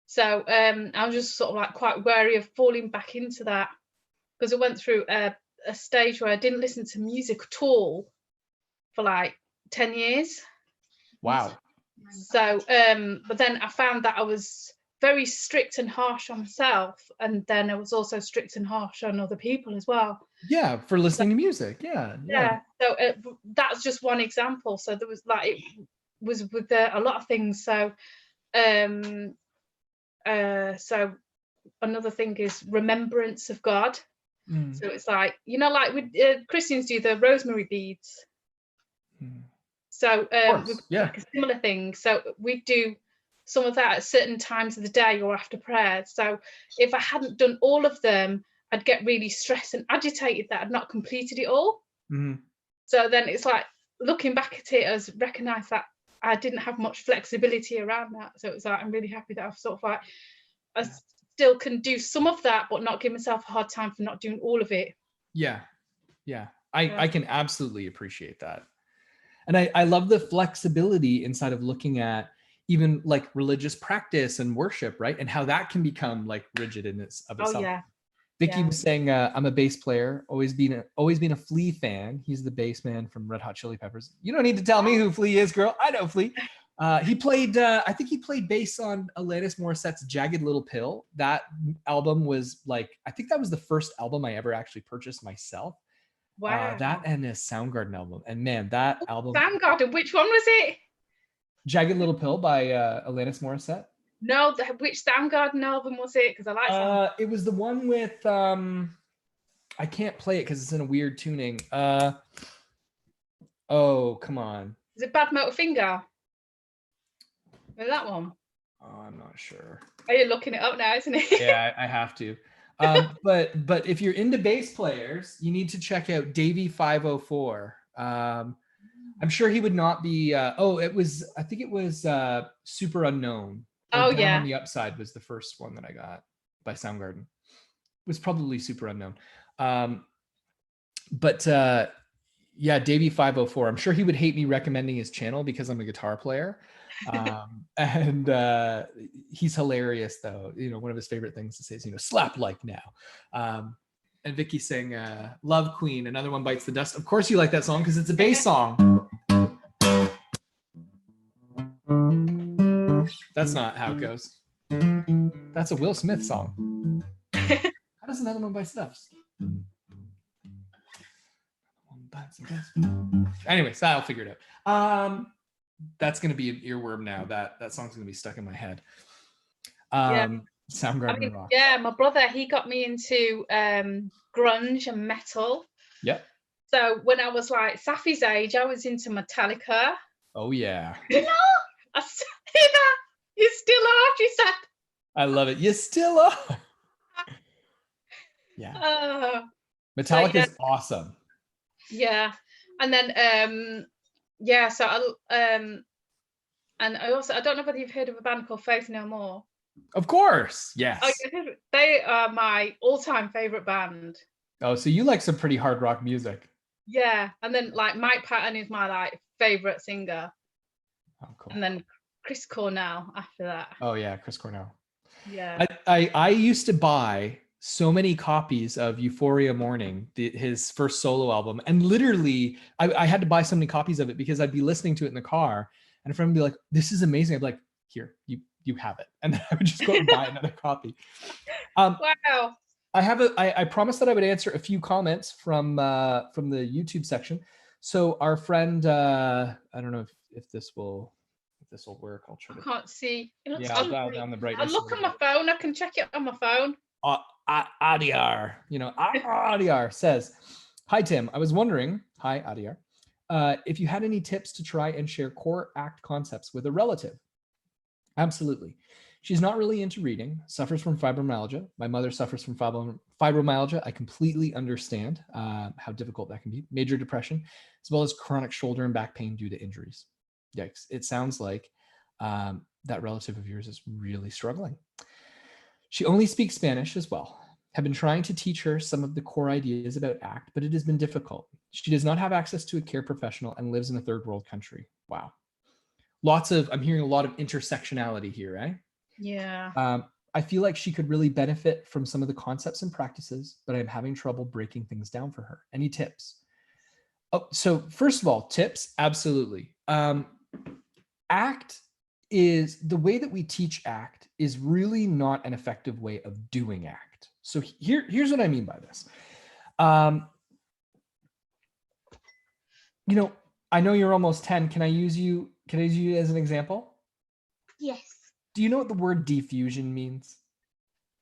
So I was just sort of like quite wary of falling back into that, because I went through a stage where I didn't listen to music at all for like 10 years. Wow. So but then I found that I was very strict and harsh on myself, and then I was also strict and harsh on other people as well. Yeah, for listening to music. Yeah. So that's just one example. So there was like, it was with a lot of things. So so another thing is remembrance of God. So it's like, like with Christians do the rosemary beads. So we've got like a similar thing. So we do some of that at certain times of the day or after prayer. So if I hadn't done all of them, I'd get really stressed and agitated that I'd not completed it all. So then it's like, looking back at it, as recognize that I didn't have much flexibility around that. So it's like, I'm really happy that I've sort of like, I still can do some of that, but not give myself a hard time for not doing all of it. Yeah. I can absolutely appreciate that. And I love the flexibility inside of looking at even like religious practice and worship, right? And how that can become like rigid in its of itself. Oh yeah. Vicky was saying, I'm a bass player, always been a Flea fan. He's the bass man from Red Hot Chili Peppers. You don't need to tell me who Flea is, girl. I know Flea. He played, I think he played bass on Alanis Morissette's Jagged Little Pill. That album was like, I think that was the first album I ever actually purchased myself. Wow. That and his Soundgarden album. And man, that album. Soundgarden, which one was it? Jagged Little Pill by Alanis Morissette. No, which Soundgarden album was it? Because I like Soundgarden. It was the one with, I can't play it because it's in a weird tuning. Oh, come on. Is it Bad Motor Finger? Is that one? Oh, I'm not sure. Are you looking it up now, isn't it? Yeah, I have to. But if you're into bass players, you need to check out Davey 504. I'm sure he would not be. I think it was Super Unknown. Or Down on the Upside was the first one that I got by Soundgarden. It was probably Super Unknown. But Yeah, Davey504. I'm sure he would hate me recommending his channel because I'm a guitar player. And he's hilarious though. You know, one of his favorite things to say is, you know, slap like now. And Vicky sang Love Queen, Another One Bites the Dust. Of course you like that song because it's a bass song. That's not how it goes. That's a Will Smith song. How does Another One Bites the Dust? Anyways, I'll figure it out. That's gonna be an earworm now. That song's gonna be stuck in my head. Soundgarden rock. Yeah, my brother, he got me into grunge and metal. Yep. So when I was like Safi's age, I was into Metallica. Oh yeah. You still are, she said. I love it. You still are. Yeah. Metallica is awesome. Yeah. And then so and I don't know whether you've heard of a band called Faith No More. Of course. Yes. Oh, they are my all-time favorite band. Oh, so you like some pretty hard rock music. Yeah. And then like Mike Patton is my like favorite singer. Oh, cool. And then Chris Cornell after that. Oh yeah, Chris Cornell. Yeah. I used to buy so many copies of Euphoria Morning, his first solo album, and literally I had to buy so many copies of it because I'd be listening to it in the car, and a friend would be like, "This is amazing." I'd be like, "Here, you have it," and then I would just go and buy another copy. Wow. I promised that I would answer a few comments from the YouTube section. So our friend, I don't know if this will work. I'll try to. I can't see. I'll dial down the brightness. I'll look on my phone. I can check it on my phone. Adiyar, Adiyar says, "Hi Tim, I was wondering, hi Adiyar, if you had any tips to try and share core ACT concepts with a relative." Absolutely. She's not really into reading, suffers from fibromyalgia. My mother suffers from fibromyalgia. I completely understand how difficult that can be. Major depression, as well as chronic shoulder and back pain due to injuries. Yikes. It sounds like that relative of yours is really struggling. She only speaks Spanish as well. Have been trying to teach her some of the core ideas about ACT, but it has been difficult. She does not have access to a care professional and lives in a third world country. Wow. I'm hearing a lot of intersectionality here, right? Yeah. I feel like she could really benefit from some of the concepts and practices, but I'm having trouble breaking things down for her. Any tips? Oh, so first of all, tips, absolutely. ACT is the way that we teach ACT is really not an effective way of doing ACT. So here's what I mean by this. I know you're almost 10. Can I use you as an example? Yes. Do you know what the word diffusion means?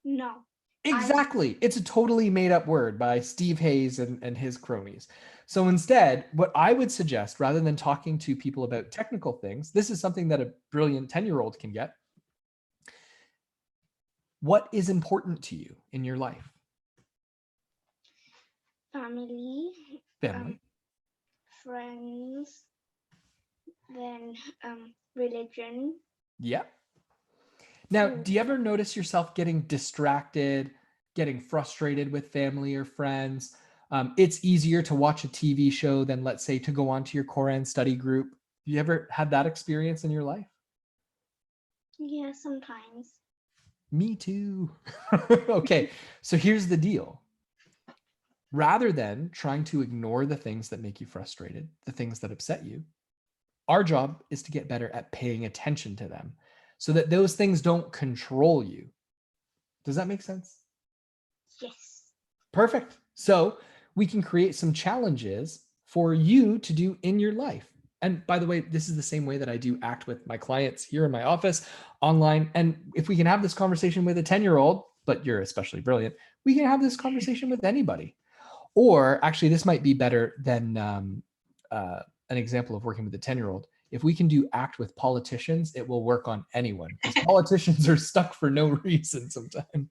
No. Exactly. It's a totally made up word by Steve Hayes and his cronies. So instead, what I would suggest, rather than talking to people about technical things, this is something that a brilliant 10-year-old can get. What is important to you in your life? Family. Friends. Then religion. Yeah. Now, do you ever notice yourself getting distracted, getting frustrated with family or friends? It's easier to watch a TV show than, let's say, to go onto your Quran study group. Have you ever had that experience in your life? Yeah, sometimes. Me too. Okay, so here's the deal. Rather than trying to ignore the things that make you frustrated, the things that upset you, our job is to get better at paying attention to them so that those things don't control you. Does that make sense? Yes. Perfect. So we can create some challenges for you to do in your life. And by the way, this is the same way that I do ACT with my clients here in my office, online. And if we can have this conversation with a 10-year-old, but you're especially brilliant, we can have this conversation with anybody. Or actually, this might be better than an example of working with a 10-year-old. If we can do ACT with politicians, it will work on anyone, because politicians are stuck for no reason sometimes.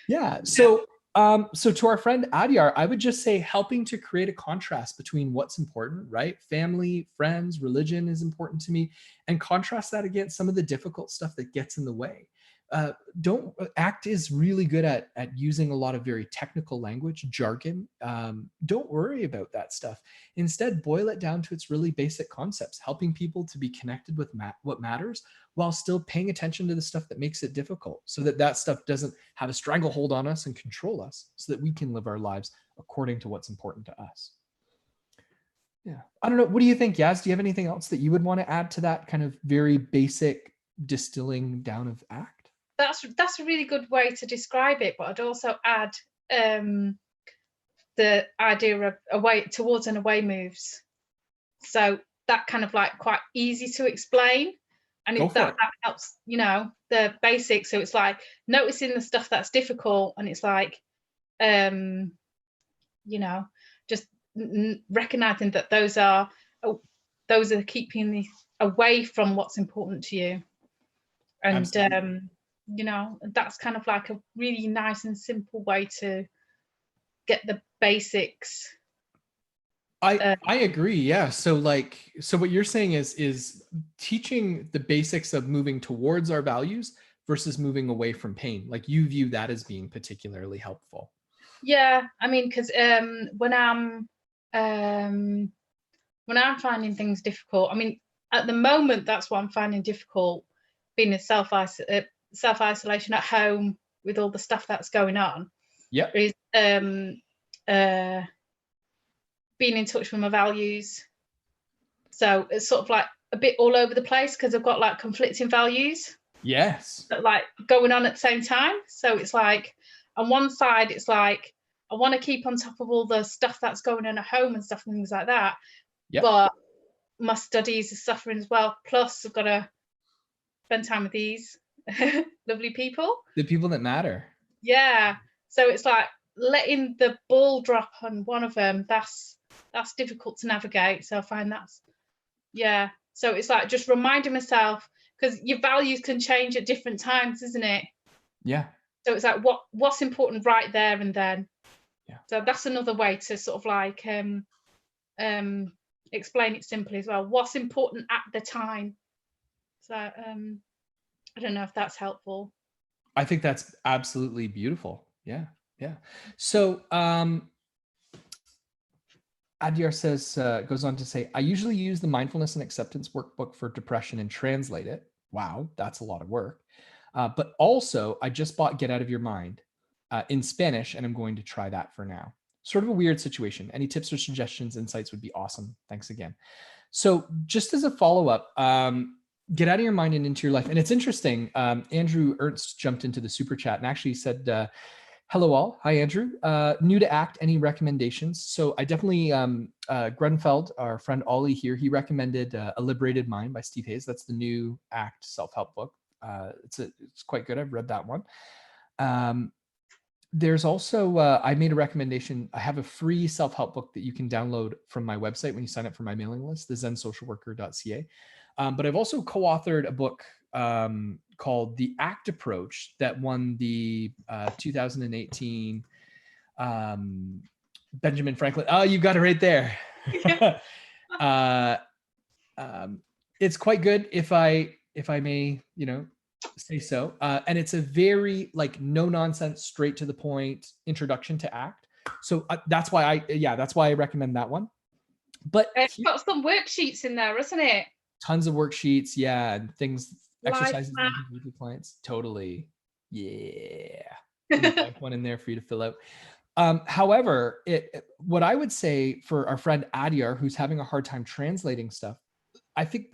Yeah. So to our friend Adyar, I would just say helping to create a contrast between what's important, right? Family, friends, religion is important to me, and contrast that against some of the difficult stuff that gets in the way. don't ACT is really good at using a lot of very technical language, jargon. Don't worry about that stuff. Instead, boil it down to its really basic concepts, helping people to be connected with what matters while still paying attention to the stuff that makes it difficult, so that that stuff doesn't have a stranglehold on us and control us, so that we can live our lives according to what's important to us. Yeah. I don't know. What do you think, Yaz? Do you have anything else that you would want to add to that kind of very basic distilling down of ACT? That's a really good way to describe it, but I'd also add the idea of away towards and away moves. So that kind of like quite easy to explain, and that helps, you know, the basics. So it's like noticing the stuff that's difficult, and it's like you know, just recognizing that those are keeping me away from what's important to you. And you know, that's kind of like a really nice and simple way to get the basics. I agree. Yeah. So what you're saying is teaching the basics of moving towards our values versus moving away from pain. Like, you view that as being particularly helpful. Yeah, I mean, because when I'm finding things difficult, I mean, at the moment, that's what I'm finding difficult, being in self-isolation at home with all the stuff that's going on. Yeah. Is being in touch with my values. So it's sort of like a bit all over the place because I've got like conflicting values. Yes. That like going on at the same time. So it's like on one side, it's like I want to keep on top of all the stuff that's going on at home and stuff and things like that. Yep. But my studies are suffering as well. Plus, I've got to spend time with these lovely people. The people that matter. Yeah. So it's like letting the ball drop on one of them. That's difficult to navigate. So I find yeah. So it's like just reminding myself, because your values can change at different times, isn't it? Yeah. So it's like what's important right there and then. Yeah. So that's another way to sort of like explain it simply as well. What's important at the time. So I don't know if that's helpful. I think that's absolutely beautiful. Yeah. Yeah. So Adyar says, goes on to say, I usually use the mindfulness and acceptance workbook for depression and translate it. Wow, that's a lot of work. But also, I just bought Get Out of Your Mind in Spanish, and I'm going to try that for now. Sort of a weird situation. Any tips or suggestions, insights would be awesome. Thanks again. So just as a follow-up, get out of your mind and into your life. And it's interesting. Andrew Ernst jumped into the super chat and actually said, hello all. Hi, Andrew. New to ACT, any recommendations? So I definitely, Grunfeld, our friend Ollie here, he recommended A Liberated Mind by Steve Hayes. That's the new ACT self-help book. It's quite good. I've read that one. There's also, I made a recommendation. I have a free self-help book that you can download from my website when you sign up for my mailing list, thezensocialworker.ca. But I've also co-authored a book called The ACT Approach that won the 2018 Benjamin Franklin. Oh, you got it right there. It's quite good, if I may, say so. And it's a very no nonsense, straight to the point introduction to ACT. So that's why I recommend that one. But it's got some worksheets in there, isn't it? Tons of worksheets, yeah, and things, Life exercises map. with clients. Totally, yeah. Like one in there for you to fill out. However, what I would say for our friend Adyar, who's having a hard time translating stuff, I think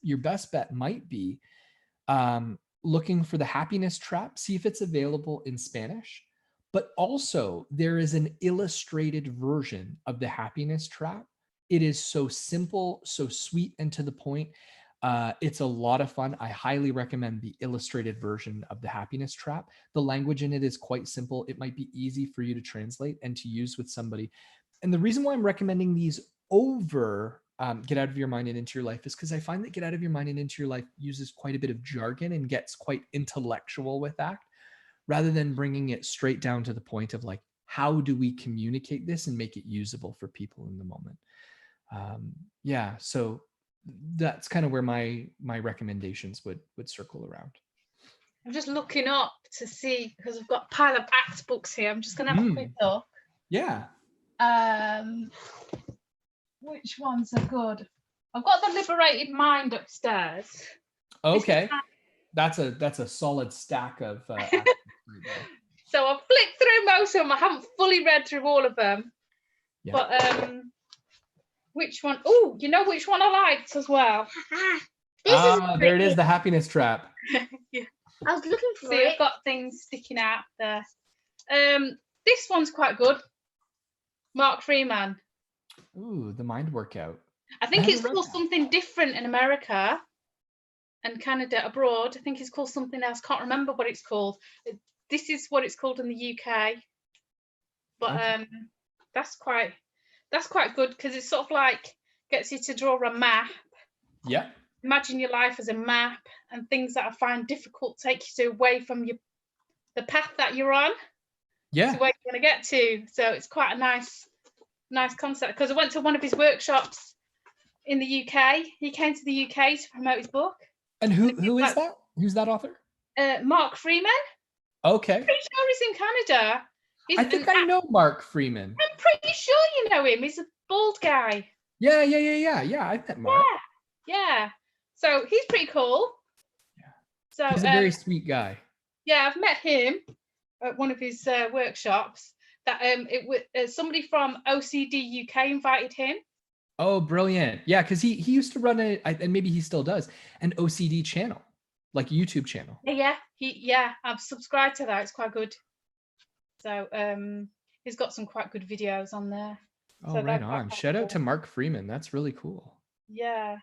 your best bet might be looking for the Happiness Trap. See if it's available in Spanish. But also, there is an illustrated version of the Happiness Trap. It is so simple, so sweet, and to the point. It's a lot of fun. I highly recommend the illustrated version of the Happiness Trap. The language in it is quite simple. It might be easy for you to translate and to use with somebody. And the reason why I'm recommending these over Get Out of Your Mind and Into Your Life is because I find that Get Out of Your Mind and Into Your Life uses quite a bit of jargon and gets quite intellectual with ACT, rather than bringing it straight down to the point of how do we communicate this and make it usable for people in the moment. So that's kind of where my recommendations would circle around. I'm just looking up to see because I've got a pile of ACT books here. I'm just going to have a quick look. Yeah. Which ones are good? I've got the Liberated Mind upstairs. Okay. That's a solid stack of ACT books right there. So I've flicked through most of them. I haven't fully read through all of them. Yeah. But which one? Oh, you know which one I liked as well? There it is, the happiness trap. Yeah. I was looking for See, it. I've got things sticking out there. This one's quite good. Mark Freeman. Ooh, the mind workout. I think I it's haven't read called that. something different in America and Canada, abroad. I think it's called something else. Can't remember what it's called. This is what it's called in the UK. But Okay. that's quite good because it's sort of like gets you to draw a map. Yeah. Imagine your life as a map, and things that I find difficult take you away from the path that you're on Yeah. to where you're going to get to. So it's quite a nice concept because I went to one of his workshops in the UK. He came to the UK to promote his book. And who is that? Who's that author? Mark Freeman. Okay. Pretty sure he's in Canada. I think I know Mark Freeman. I'm pretty sure you know him. He's a bald guy. Yeah. I met Mark. Yeah. So he's pretty cool. Yeah. So He's a very sweet guy. yeah, I've met him at one of his workshops. That it was somebody from OCD UK invited him. Oh, brilliant. Yeah, because he used to run and maybe he still does, an OCD channel, like a YouTube channel. Yeah. I've subscribed to that. It's quite good. So he's got some quite good videos on there. Oh, So right on. Shout out to Mark Freeman. That's really cool. Yeah.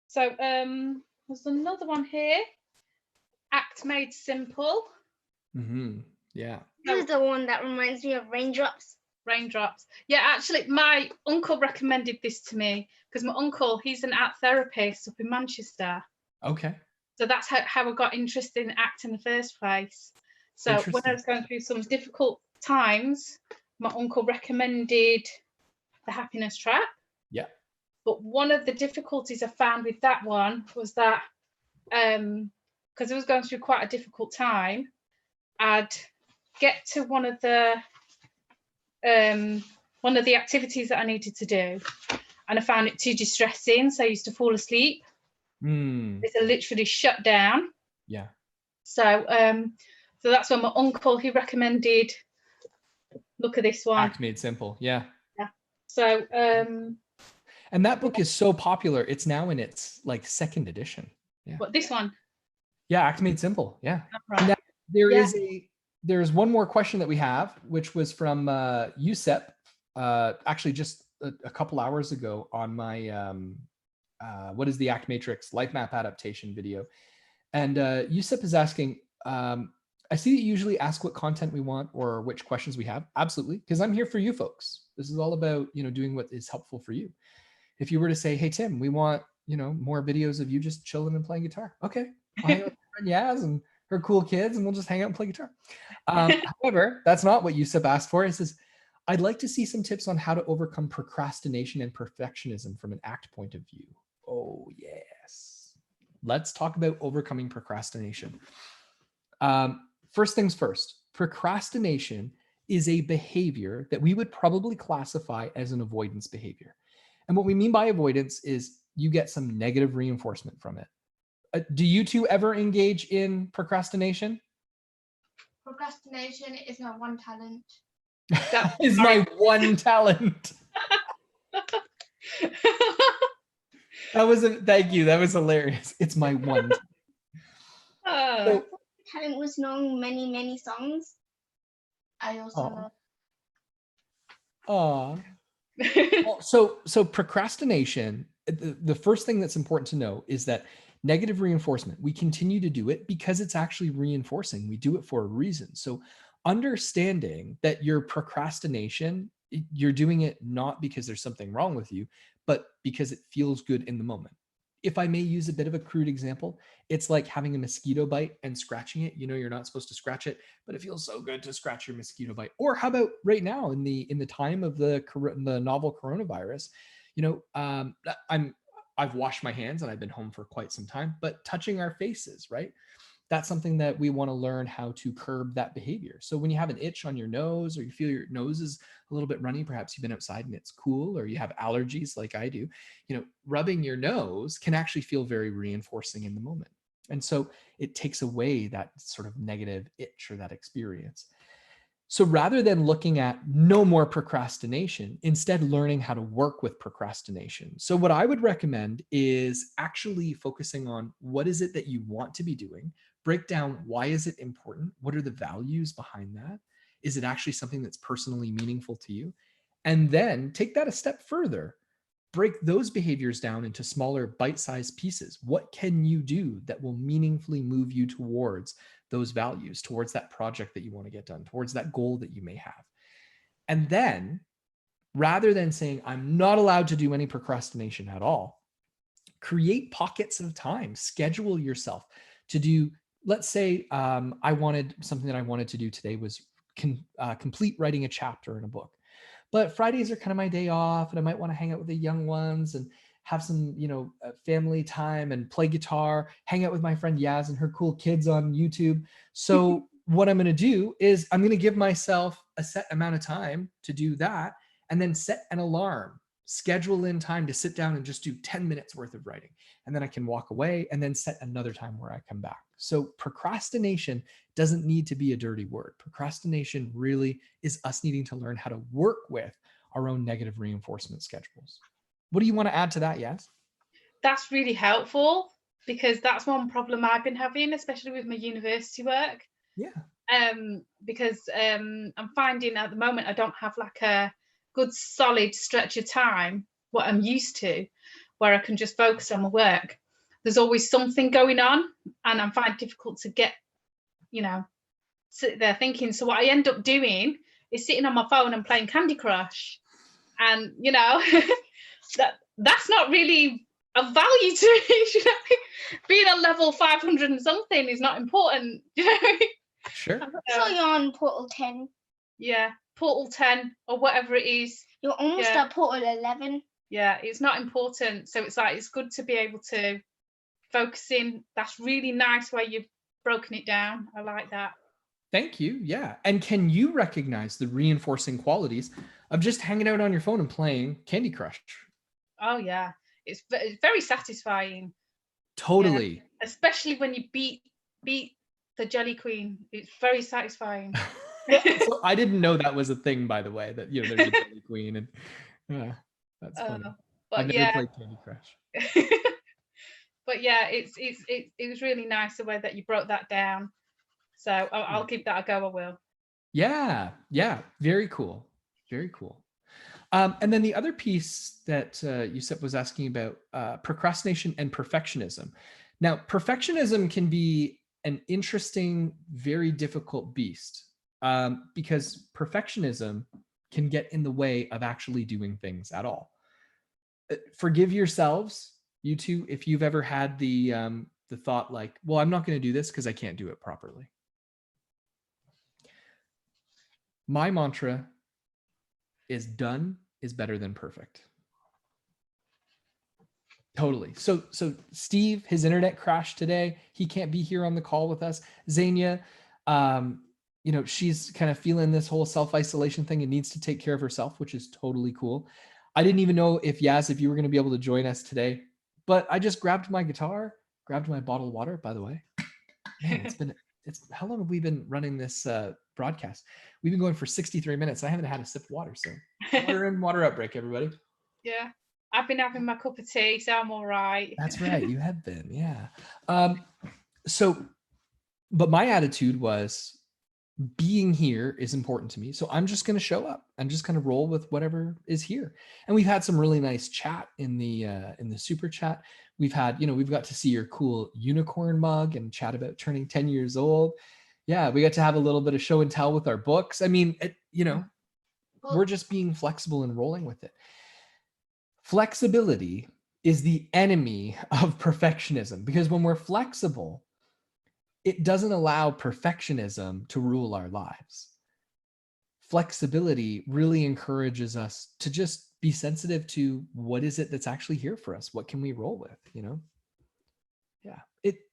So there's another one here. Act Made Simple. Mm-hmm. Yeah. This is the one that reminds me of Raindrops. Raindrops. Yeah, actually, my uncle recommended this to me because my uncle, he's an art therapist up in Manchester. Okay. So that's how I got interested in ACT in the first place. So when I was going through some difficult times, my uncle recommended the happiness trap. Yeah. But one of the difficulties I found with that one was that because I was going through quite a difficult time, I'd get to one of the activities that I needed to do, and I found it too distressing, so I used to fall asleep. It's literally shut down. Yeah. So that's when my uncle, he recommended, look at this one. Act Made Simple. Yeah. So and that book is so popular. It's now in its like second edition. Yeah. What, this one? Yeah, Act Made Simple. Yeah. Right. Now, there's one more question that we have, which was from Yusep, actually just a couple hours ago on my what is the Act Matrix life map adaptation video. And Yusep is asking, I see that you usually ask what content we want or which questions we have. Absolutely, because I'm here for you folks. This is all about, doing what is helpful for you. If you were to say, hey, Tim, we want, more videos of you just chilling and playing guitar. Okay, I'll hang out with my friend Yaz and her cool kids and we'll just hang out and play guitar. However, that's not what Yusuf asked for. It says, I'd like to see some tips on how to overcome procrastination and perfectionism from an ACT point of view. Oh, yes. Let's talk about overcoming procrastination. First things first, procrastination is a behavior that we would probably classify as an avoidance behavior. And what we mean by avoidance is you get some negative reinforcement from it. Do you two ever engage in procrastination? Procrastination is my one talent. That is my one talent. Thank you. That was hilarious. It's my one. Talent was knowing many, many songs. I also love. Well, so procrastination, the first thing that's important to know is that negative reinforcement, we continue to do it because it's actually reinforcing. We do it for a reason. So understanding that your procrastination, you're doing it not because there's something wrong with you, but because it feels good in the moment. If I may use a bit of a crude example, it's like having a mosquito bite and scratching it. You're not supposed to scratch it, but it feels so good to scratch your mosquito bite. Or how about right now in the time of the novel coronavirus, I've washed my hands and I've been home for quite some time, but touching our faces, right? that's something that we want to learn how to curb that behavior. So when you have an itch on your nose, or you feel your nose is a little bit runny, perhaps you've been outside and it's cool, or you have allergies like I do, rubbing your nose can actually feel very reinforcing in the moment. And so it takes away that sort of negative itch or that experience. So rather than looking at no more procrastination, instead learning how to work with procrastination. So what I would recommend is actually focusing on what is it that you want to be doing, break down why is it important, what are the values behind that, is it actually something that's personally meaningful to you, and then take that a step further. Break those behaviors down into smaller bite-sized pieces. What can you do that will meaningfully move you towards those values, towards that project that you want to get done, towards that goal that you may have? And then rather than saying, I'm not allowed to do any procrastination at all, create pockets of time, schedule yourself to do, let's say I wanted something that I wanted to do today was complete writing a chapter in a book. But Fridays are kind of my day off, and I might want to hang out with the young ones and have some, family time and play guitar, hang out with my friend Yaz and her cool kids on YouTube. So what I'm going to do is I'm going to give myself a set amount of time to do that, and then set an alarm, schedule in time to sit down and just do 10 minutes worth of writing. And then I can walk away and then set another time where I come back. So procrastination doesn't need to be a dirty word. Procrastination really is us needing to learn how to work with our own negative reinforcement schedules. What do you want to add to that, Yas? That's really helpful, because that's one problem I've been having, especially with my university work. Yeah. Because I'm finding at the moment I don't have like a good solid stretch of time, what I'm used to, where I can just focus on my work. There's always something going on, and I find it difficult to get, sit there thinking. So what I end up doing is sitting on my phone and playing Candy Crush, and that's not really of value to me. Being on level 500 and something is not important. Sure. So you're on portal 10. Yeah, portal 10 or whatever it is. You're almost at portal 11. Yeah, it's not important. So it's like, it's good to be able to focus in. That's really nice where you've broken it down. I like that. Thank you. Yeah. And can you recognize the reinforcing qualities of just hanging out on your phone and playing Candy Crush? Oh yeah, it's very satisfying. Totally. Yeah. Especially when you beat the Jelly Queen. It's very satisfying. So I didn't know that was a thing, by the way, that there's a Jelly Queen, and that's funny. I've never played Candy Crush. But yeah, it was really nice the way that you broke that down. So I'll give that a go. I will. Yeah. Very cool. Very cool. And then the other piece that Yusuf was asking about, procrastination and perfectionism. Now, perfectionism can be an interesting, very difficult beast, because perfectionism can get in the way of actually doing things at all. Forgive yourselves, you two, if you've ever had the thought like, well, I'm not going to do this because I can't do it properly. My mantra is done is better than perfect. Totally. So Steve, his internet crashed today. He can't be here on the call with us. Zania, she's kind of feeling this whole self-isolation thing and needs to take care of herself, which is totally cool. I didn't even know if you were going to be able to join us today, but I just grabbed my guitar, grabbed my bottle of water, by the way. Man, how long have we been running this broadcast? We've been going for 63 minutes. I haven't had a sip of water, so water in, water out break, everybody. Yeah. I've been having my cup of tea, so I'm all right. That's right. You have been. Yeah. But my attitude was being here is important to me. So I'm just going to show up. I'm just going to roll with whatever is here. And we've had some really nice chat in the super chat. We've got to see your cool unicorn mug and chat about turning 10 years old. Yeah. We got to have a little bit of show and tell with our books. I mean, we're just being flexible and rolling with it. Flexibility is the enemy of perfectionism, because when we're flexible, it doesn't allow perfectionism to rule our lives. Flexibility really encourages us to just be sensitive to what is it that's actually here for us? What can we roll with,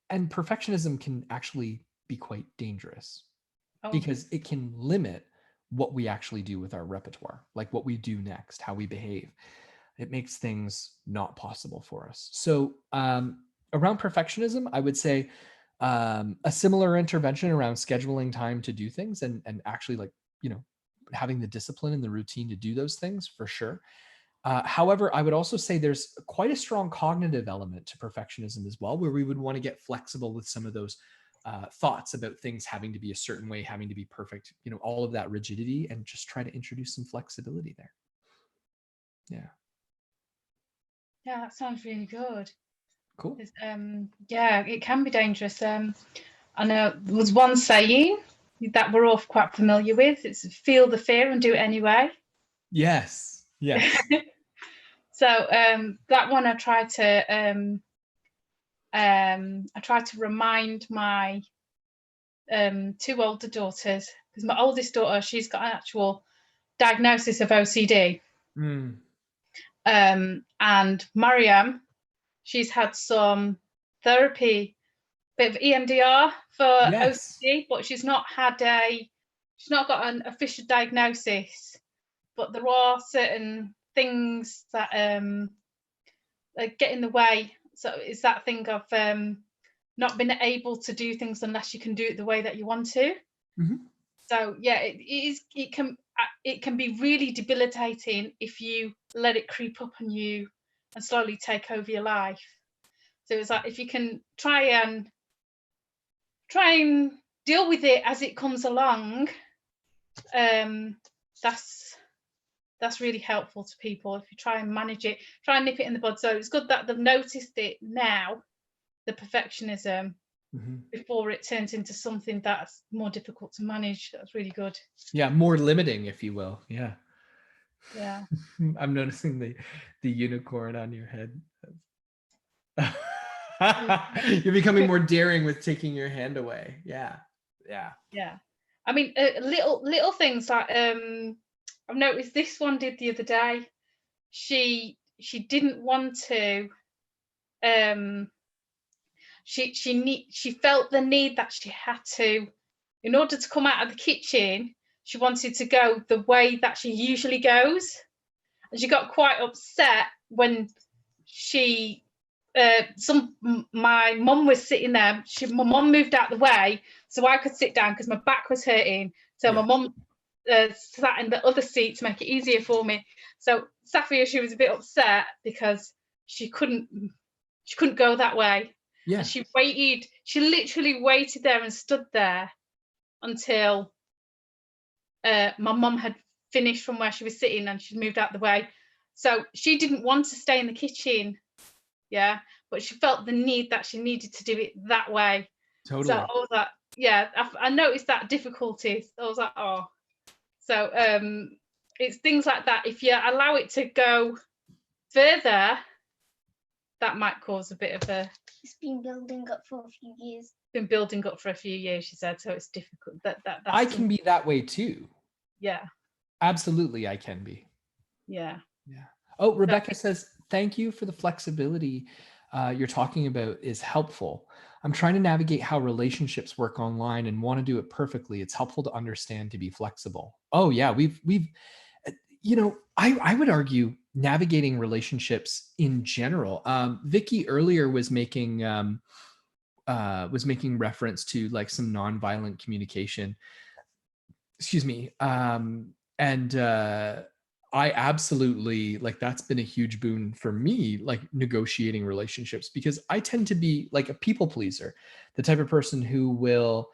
And perfectionism can actually be quite dangerous Oh, because it can limit what we actually do with our repertoire, like what we do next, how we behave. It makes things not possible for us. So around perfectionism, I would say a similar intervention around scheduling time to do things and actually like, having the discipline and the routine to do those things for sure. However, I would also say there's quite a strong cognitive element to perfectionism as well, where we would want to get flexible with some of those thoughts about things having to be a certain way, having to be perfect, all of that rigidity, and just try to introduce some flexibility there. Yeah. yeah, that sounds really good. Cool. Yeah, it can be dangerous. I know there was one saying that we're all quite familiar with. It's feel the fear and do it anyway. Yes. Yes. So that one I try to remind my two older daughters, because my oldest daughter, she's got an actual diagnosis of OCD. And Mariam, she's had some therapy, bit of EMDR for OCD, but she's not got an official diagnosis. But there are certain things that get in the way. So it's that thing of not being able to do things unless you can do it the way that you want to. Mm-hmm. So yeah, it can be really debilitating if you let it creep up on you and slowly take over your life. So it's like if you can try and deal with it as it comes along, that's really helpful to people. If you try and manage it, try and nip it in the bud. So it's good that they've noticed it now, the perfectionism, before it turns into something that's more difficult to manage. That's really good. Yeah, more limiting, if you will. Yeah. Yeah. I'm noticing the unicorn on your head. You're becoming more daring with taking your hand away. Yeah. I mean, little things like I've noticed this one did the other day. She didn't want to. She felt the need that she had to, in order to come out of the kitchen. She wanted to go the way that she usually goes, and she got quite upset when my mum was sitting there. My mum moved out the way so I could sit down because my back was hurting. So my mum sat in the other seat to make it easier for me. So Safia, she was a bit upset because she couldn't go that way. Yeah. And she literally waited there and stood there until my mum had finished from where she was sitting and she'd moved out the way. So she didn't want to stay in the kitchen, but she felt the need that she needed to do it that way. Totally. So I was like, I noticed that difficulty. I was like, oh. So it's things like that. If you allow it to go further, that might cause a bit of a... It's been building up for a few years. Been building up for a few years, she said, so it's difficult. That's I can be that way too. Yeah. Absolutely, I can be. Yeah. Oh, Rebecca says, thank you for the flexibility you're talking about is helpful. I'm trying to navigate how relationships work online and want to do it perfectly. It's helpful to understand to be flexible. Oh yeah, we've I would argue navigating relationships in general. Vicky earlier was making reference to like some nonviolent communication. Excuse me. And I absolutely, like, that's been a huge boon for me, like negotiating relationships, because I tend to be like a people pleaser, the type of person who will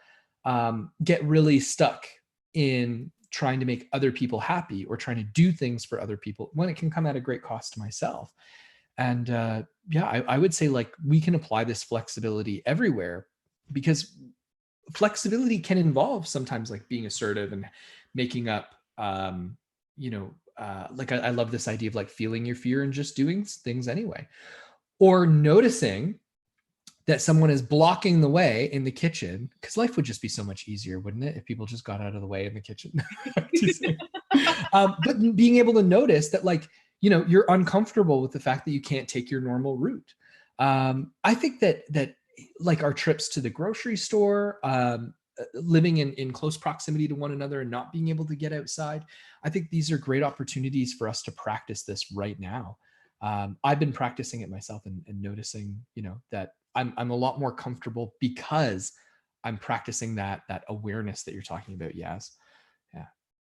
get really stuck in trying to make other people happy or trying to do things for other people when it can come at a great cost to myself. And I would say like we can apply this flexibility everywhere, because flexibility can involve sometimes like being assertive and making up, like I love this idea of like feeling your fear and just doing things anyway, or noticing that someone is blocking the way in the kitchen, because life would just be so much easier, wouldn't it, if people just got out of the way in the kitchen. But being able to notice that, like, you're uncomfortable with the fact that you can't take your normal route. I think that like our trips to the grocery store, living in close proximity to one another and not being able to get outside. I think these are great opportunities for us to practice this right now. I've been practicing it myself and noticing, that I'm a lot more comfortable because I'm practicing that awareness that you're talking about. Yes. Yeah.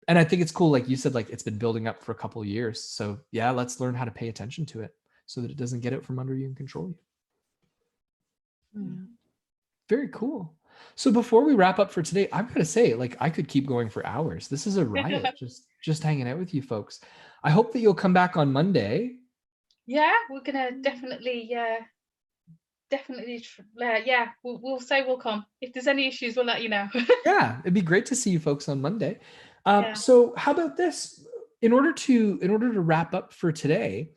And I think it's cool. Like you said, like it's been building up for a couple of years. So yeah, let's learn how to pay attention to it so that it doesn't get out from under you and control you. Mm. Very cool. So before we wrap up for today, I've got to say, like, I could keep going for hours. This is a riot, just hanging out with you folks. I hope that you'll come back on Monday. Yeah, we're gonna definitely, we'll say we'll come. If there's any issues, we'll let you know. Yeah, it'd be great to see you folks on Monday. Yeah. So how about this? In order to wrap up for today,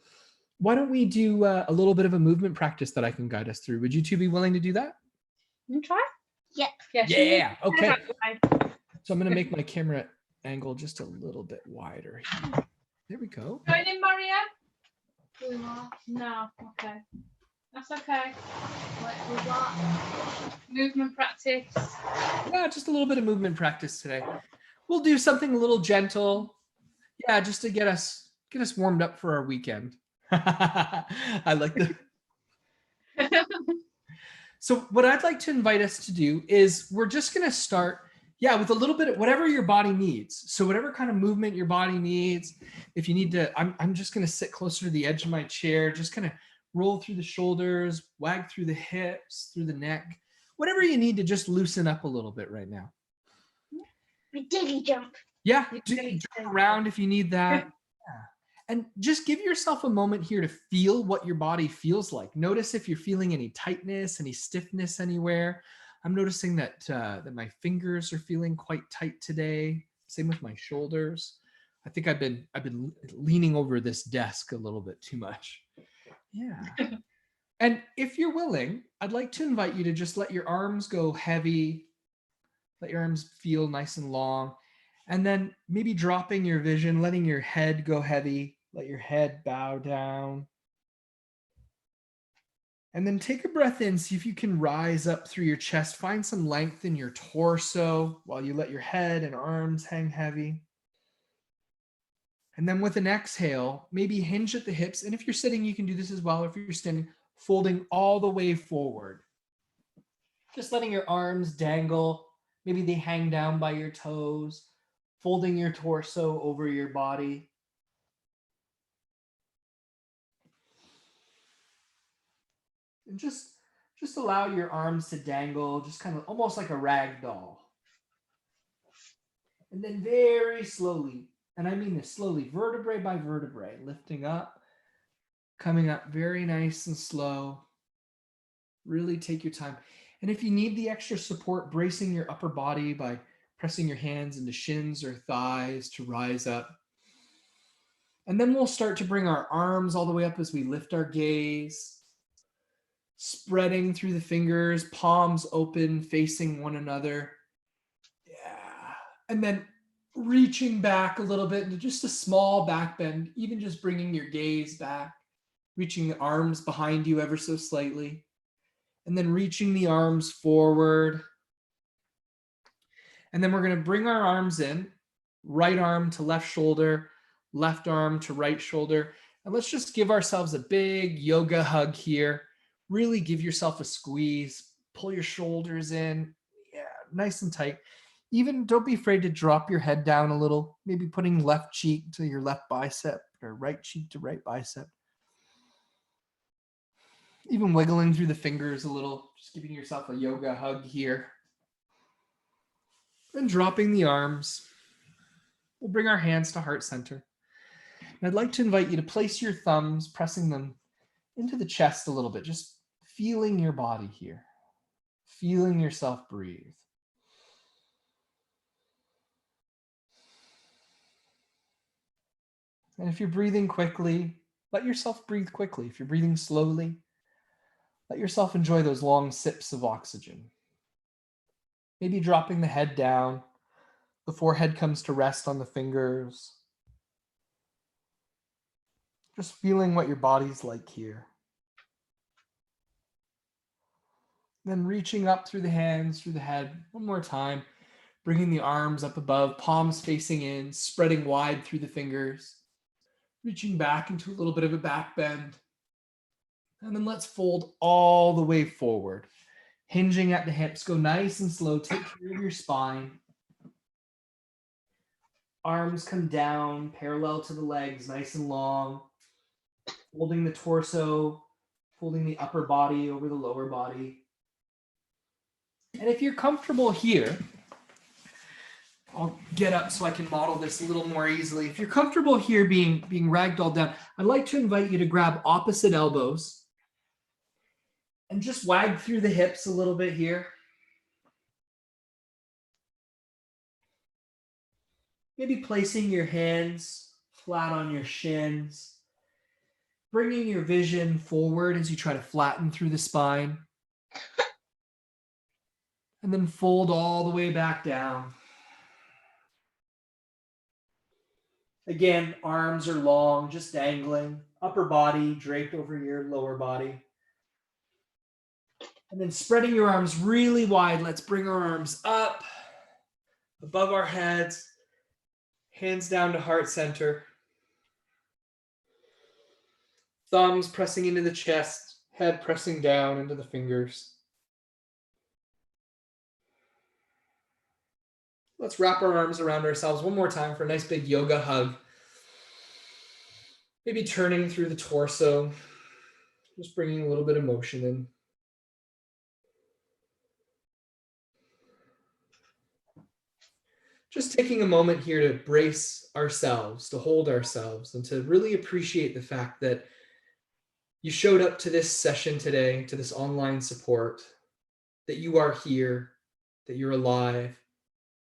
why don't we do a little bit of a movement practice that I can guide us through? Would you two be willing to do that? You try? Yep. Yeah. Yeah. Okay. Okay. So I'm going to make my camera angle just a little bit wider here. There we go. Going in, Maria? No. Okay. That's okay. Movement practice. Yeah, just a little bit of movement practice today. We'll do something a little gentle. Yeah, just to get us warmed up for our weekend. I like the. So what I'd like to invite us to do is we're just going to start, with a little bit of whatever your body needs. So whatever kind of movement your body needs. If you need to, I'm just going to sit closer to the edge of my chair, just kind of roll through the shoulders, wag through the hips, through the neck, whatever you need to just loosen up a little bit right now. Dilly jump. Yeah, jump around if you need that. Yeah. And just give yourself a moment here to feel what your body feels like. Notice if you're feeling any tightness, any stiffness anywhere. I'm noticing that that my fingers are feeling quite tight today. Same with my shoulders. I think I've been leaning over this desk a little bit too much. Yeah. And if you're willing, I'd like to invite you to just let your arms go heavy. Let your arms feel nice and long. And then maybe dropping your vision, letting your head go heavy. Let your head bow down. And then take a breath in. See if you can rise up through your chest. Find some length in your torso while you let your head and arms hang heavy. And then with an exhale, maybe hinge at the hips. And if you're sitting, you can do this as well. If you're standing, folding all the way forward. Just letting your arms dangle. Maybe they hang down by your toes. Folding your torso over your body. And just allow your arms to dangle, just kind of almost like a rag doll. And then very slowly, and I mean this slowly, vertebrae by vertebrae, lifting up, coming up very nice and slow. Really take your time. And if you need the extra support, bracing your upper body by pressing your hands into shins or thighs to rise up. And then we'll start to bring our arms all the way up as we lift our gaze, spreading through the fingers, palms open, facing one another. Yeah. And then reaching back a little bit into just a small back bend, even just bringing your gaze back, reaching the arms behind you ever so slightly. And then reaching the arms forward. And then we're going to bring our arms in, right arm to left shoulder, left arm to right shoulder. And let's just give ourselves a big yoga hug here. Really give yourself a squeeze, pull your shoulders in. Yeah, nice and tight. Even don't be afraid to drop your head down a little, maybe putting left cheek to your left bicep or right cheek to right bicep. Even wiggling through the fingers a little, just giving yourself a yoga hug here. And dropping the arms. We'll bring our hands to heart center. And I'd like to invite you to place your thumbs, pressing them into the chest a little bit, just feeling your body here, feeling yourself breathe. And if you're breathing quickly, let yourself breathe quickly. If you're breathing slowly, let yourself enjoy those long sips of oxygen. Maybe dropping the head down, the forehead comes to rest on the fingers. Just feeling what your body's like here. Then reaching up through the hands, through the head. One more time. Bringing the arms up above, palms facing in, spreading wide through the fingers. Reaching back into a little bit of a back bend. And then let's fold all the way forward. Hinging at the hips. Go nice and slow. Take care of your spine. Arms come down, parallel to the legs, nice and long. Folding the torso, folding the upper body over the lower body. And if you're comfortable here, I'll get up so I can model this a little more easily. If you're comfortable here being ragdolled down, I'd like to invite you to grab opposite elbows and just wag through the hips a little bit here. Maybe placing your hands flat on your shins, bringing your vision forward as you try to flatten through the spine. And then fold all the way back down. Again, arms are long, just dangling. Upper body draped over your lower body. And then spreading your arms really wide. Let's bring our arms up, above our heads, hands down to heart center. Thumbs pressing into the chest, head pressing down into the fingers. Let's wrap our arms around ourselves one more time for a nice big yoga hug. Maybe turning through the torso, just bringing a little bit of motion in. Just taking a moment here to brace ourselves, to hold ourselves, and to really appreciate the fact that you showed up to this session today, to this online support, that you are here, that you're alive,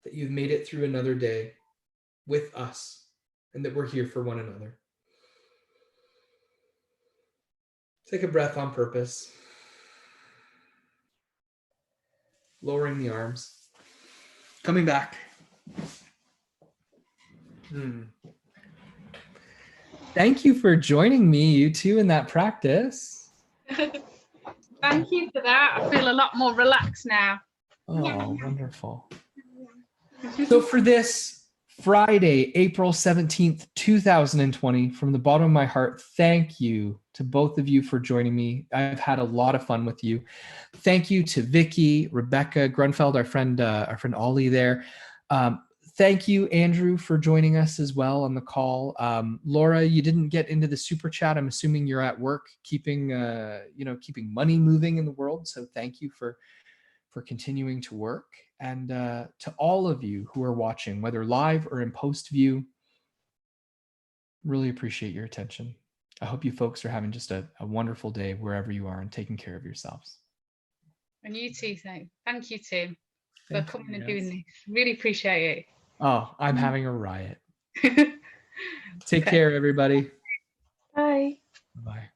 that you've made it through another day with us, and that we're here for one another. Take a breath on purpose. Lowering the arms. Coming back. Thank you for joining me, you two, in that practice. Thank you for that. I feel a lot more relaxed now. Oh, wonderful. So for this Friday, April 17th, 2020, from the bottom of my heart, thank you to both of you for joining me. I've had a lot of fun with you. Thank you to Vicky, Rebecca, Grunfeld, our friend Ollie there. Thank you, Andrew, for joining us as well on the call. Laura, you didn't get into the super chat. I'm assuming you're at work, keeping money moving in the world. So thank you for continuing to work. And to all of you who are watching, whether live or in post view, really appreciate your attention. I hope you folks are having just a wonderful day wherever you are and taking care of yourselves. And you too, thank you, Tim, for Thank coming you, and doing yes. this. Really appreciate Oh, I'm having a riot. it. Take Okay. care, everybody. Bye. Bye.